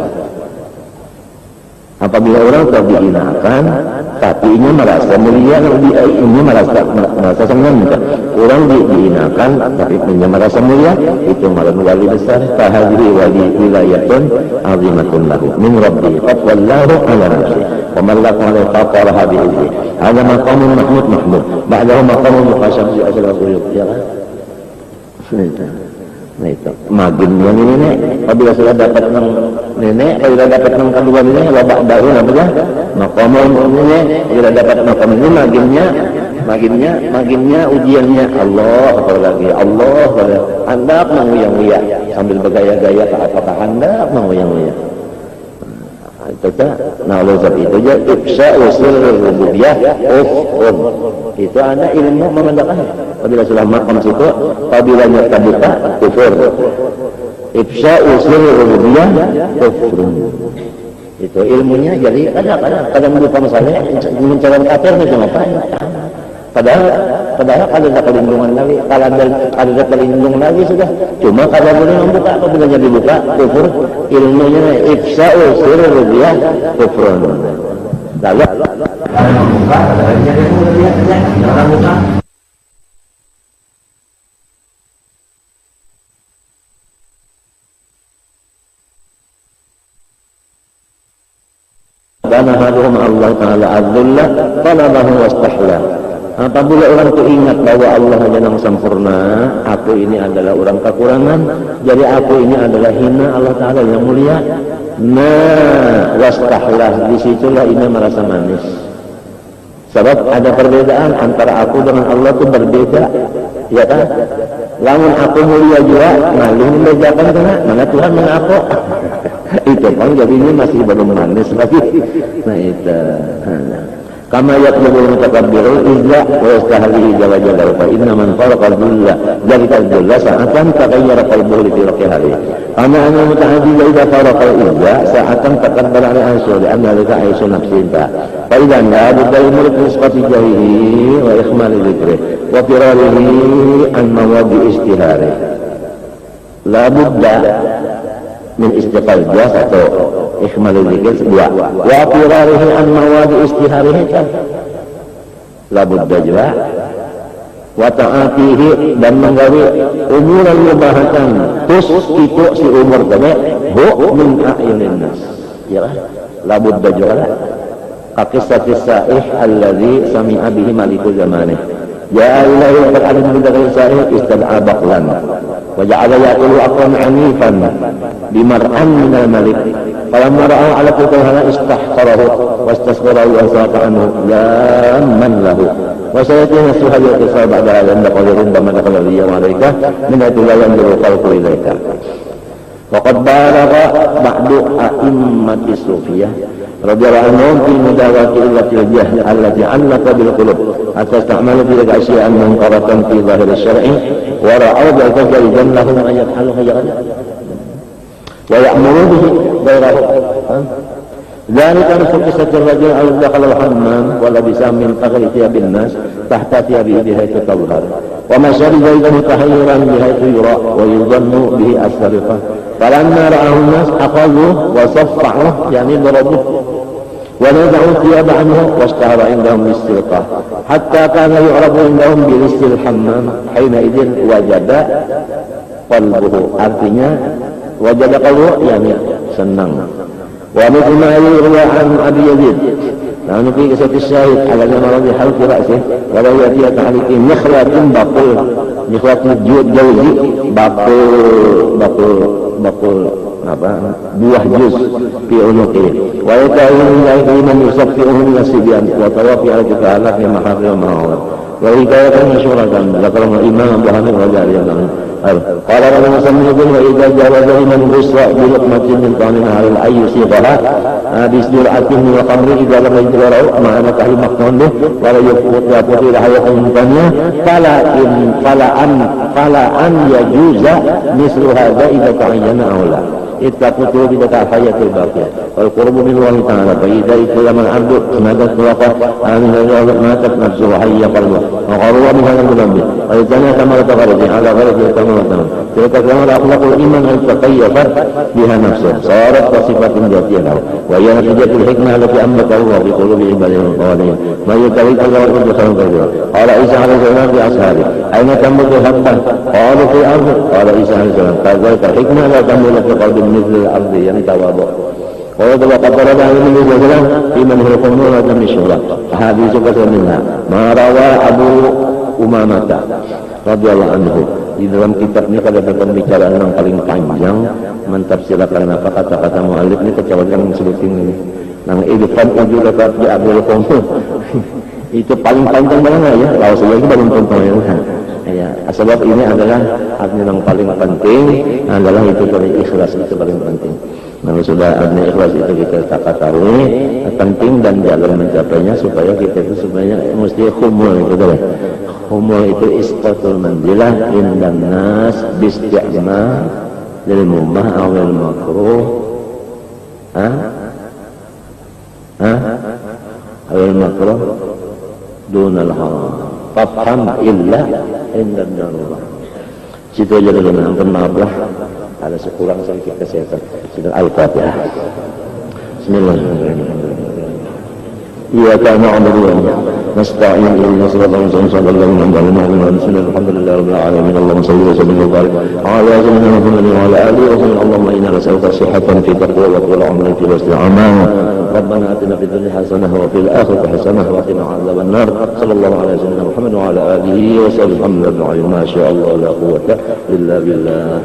Apabila orang telah dihinakan, tapi ini merasa mulia, ini merasa senang. Orang dihinakan, tapi ini merasa mulia, itu malah wali besar. Fahadri wali wilayatun azimatun lahu min rabbi qatwallahu ala nafsi wa mallaku ala faqaraha bi'izi. Ada maqamun mahmud ba'dahu maqamun muqasyam di asal al-quyub. Ya kan? Nah itu maginnya ini nek apabila sudah dapat nang nenek apabila dapat nang kedua ini babak baru namanya maqamun ini apabila dapat maqam ini maginnya ujiannya Allah apalagi Allah hendak menguyang-uyah sambil bergaya-gaya apakah hendak menguyang-uyah itu tak nah oleh sebab itu aja ifsha usul rububiyah itu ada ilmu memandangkan apabila sudah maqam situ apabila nyata buka kufur ifsha usul rububiyah kufrun itu ilmunya jadi kadang lupa masalah mencari kafir itu apa padahal kalau ada perlindungan lagi kalau ada perlindungan lagi sudah cuma kalau boleh membuka apabila jadi buka kufur ilmunya ifsha usul rububiyah kufrun lalu membuka jadi jangan buka. kana haduhum Allah Ta'ala adzullah talabahu wastahla. Apabila orang itu ingat bahwa Allah hanya yang sempurna, aku ini adalah orang kekurangan, jadi aku ini adalah hina, Allah Ta'ala yang mulia. Nah, wastahlah, disitulah ini merasa manis. Sebab ada perbedaan antara aku dengan Allah itu berbeda, ya kan? Lamun aku mulia juga, malu membedakan karena mana Tuhan mengaku. Itu kan jadi ini masih belum manis lagi. Nah itu. Kama yatlubul mutakabbiru izza wa yastahlihi jalla jalla fa inna man faraqa dhulla dzalika dhulla sa'atan taghayyara qalbuhu li firaqi hali. Kama anna muta'addi idza faraqa izza sa'atan taqaddara ala ansuri anna lika aisu nafsinta. Fa idzan la budda min nisbati jahihi wa ikhmali dzikri wa firarihi an mawadi istihari. La budda min istiqal jas atau ikhmalul dzikr dua wa firarihi an mawadi istiharihi kan la budda juga wa ta'atihi dan menggawi umuran mubahatan tus itu si umur tadi bu min a'yunin nas ya la budda juga qissatis sa'ih alladhi sami'a bihi malikul zamanih ya ilahi qad alim bidaghi sa'ih istad'a baqlan وجعل يأكل أقرا عنيفا بمرعا من الملك فلما رأى على كتوهنا استحقره واستصغره وساق عنه لاما له وسيأتي نفسها القصة بعد هذا النقل ربما دخل اليوم عليك من حيث لا ينظر الخلق إليك. وقد بالغ بعض أئمة الصوفية رضي الله عنهم في مداواة علة الجهل التي علق بالقلوب حتى استعملوا تلك أشياء منكرة في ظاهر الشرع ورأوا ذلك جائزا لهم أن يفعلوا خيرا ويأمروا به غيره. ذلك مثل قصة الرجل الذي دخل الحمام ولبس من فخر ثياب الناس تحت ثيابه بحيث تظهر ومشى بزيده متحيرا بحيث يرى ويظن به السرقة فلما رآه الناس أخذوه وصفعوه يعني ضربوه ونزعوا الثياب عنه واشتهر عندهم بالسرقة حتى كان يعرف عندهم بلس الحمام حينئذ وجد قلبه artinya wajada qalbu yani senang. Wa mithlu ma yurwa an Abi Yazid lalu fi kisah syahid ala nama rabbi halqi ra'sih wa la yati ta'liqi mikhlatin baqul mikhlatin jawzi baqul apa buah juz fi unuqi wa yata'awun ilaihi man yusaffi'uhu min as-sibyan wa tawafi al-ta'ala fi maharrim ma'awad wa hikayatan masyhuratan zakarna Imam Abu Hamid radhiyallahu anhu قال رب المسلمين وإذا جاوز من بصر بلقمة من طعام على الأي يصيغها بسرعة من الخمر إذا لم يجرعه مع نكاح مقتون به ولا يفوت إلى حياة ثانية فلا أن يجوز مثل هذا إذا تعين أو لا اتقوا بذات الحياة الباقية والقرب من الله تعالى فإذا اتلم العبد ماتت طلقة ماتت نفسه وحي قلبه وغروا من هذا المذنب ويتنى ثمرة غرضه على غرضه ثمرة تلك ثمرة أخلاق الإيمان أن تقيفت بها نفسه صارت كصفة ذاتية له وهي نتيجة الحكمة التي أملك الله في قلوب عباده وقوانين ما يترك الله والأرض خير كثيرا قال عيسى عليه السلام لأصحابه أين تنبت حبة قالوا في الأرض قال عيسى عليه السلام كذلك الحكمة لا تنبت في قلب مثل الأرض يعني تواضع وقد ضرب النبي صلى الله عليه وسلم في من هو قنوة من الشهرة حديث كثير منها ما روى أبو أمامة radhiyallahu anhu. Di dalam kitab ini ada pembicaraan yang paling panjang mentafsirkan apa kata-kata mu'allif ini kecuali yang sebutin ini. Nang idfan ujul lekat di abdul qawmu. Itu paling panjang banget ya. Kalau sebelum itu belum contohnya. Ya, sebab ini adalah artinya yang paling penting adalah itu dari ikhlas itu paling penting. Nah, sudah artinya ikhlas itu kita ketahui penting dan jalan mencapainya supaya kita itu sebenarnya mesti khumul gitu ya. Khumul itu isqatul manzilah indan nas bisti'ma lil mubah awil makruh. Awil makruh dunal haram. Fafham illa indan darurah. Situ aja dulu, ampun maaf lah ada sekurang sedikit kesehatan. Sudah Al-Fatihah. Bismillahirrahmanirrahim. إياك نعبد ونستعين اهدنا الصراط المستقيم صراط الذين أنعمت عليهم بسم الله الحمد لله رب العالمين اللهم صل وسلم وبارك على سيدنا محمد وعلى آله وصحبه اللهم إنا نسألك صحة في تقوى وطول عمر في واستعانة ربنا آتنا في الدنيا حسنة وفي الآخرة حسنة وقنا عذاب النار صلى الله على سيدنا محمد وعلى آله وصحبه الحمد لله ما شاء الله لا قوة إلا بالله.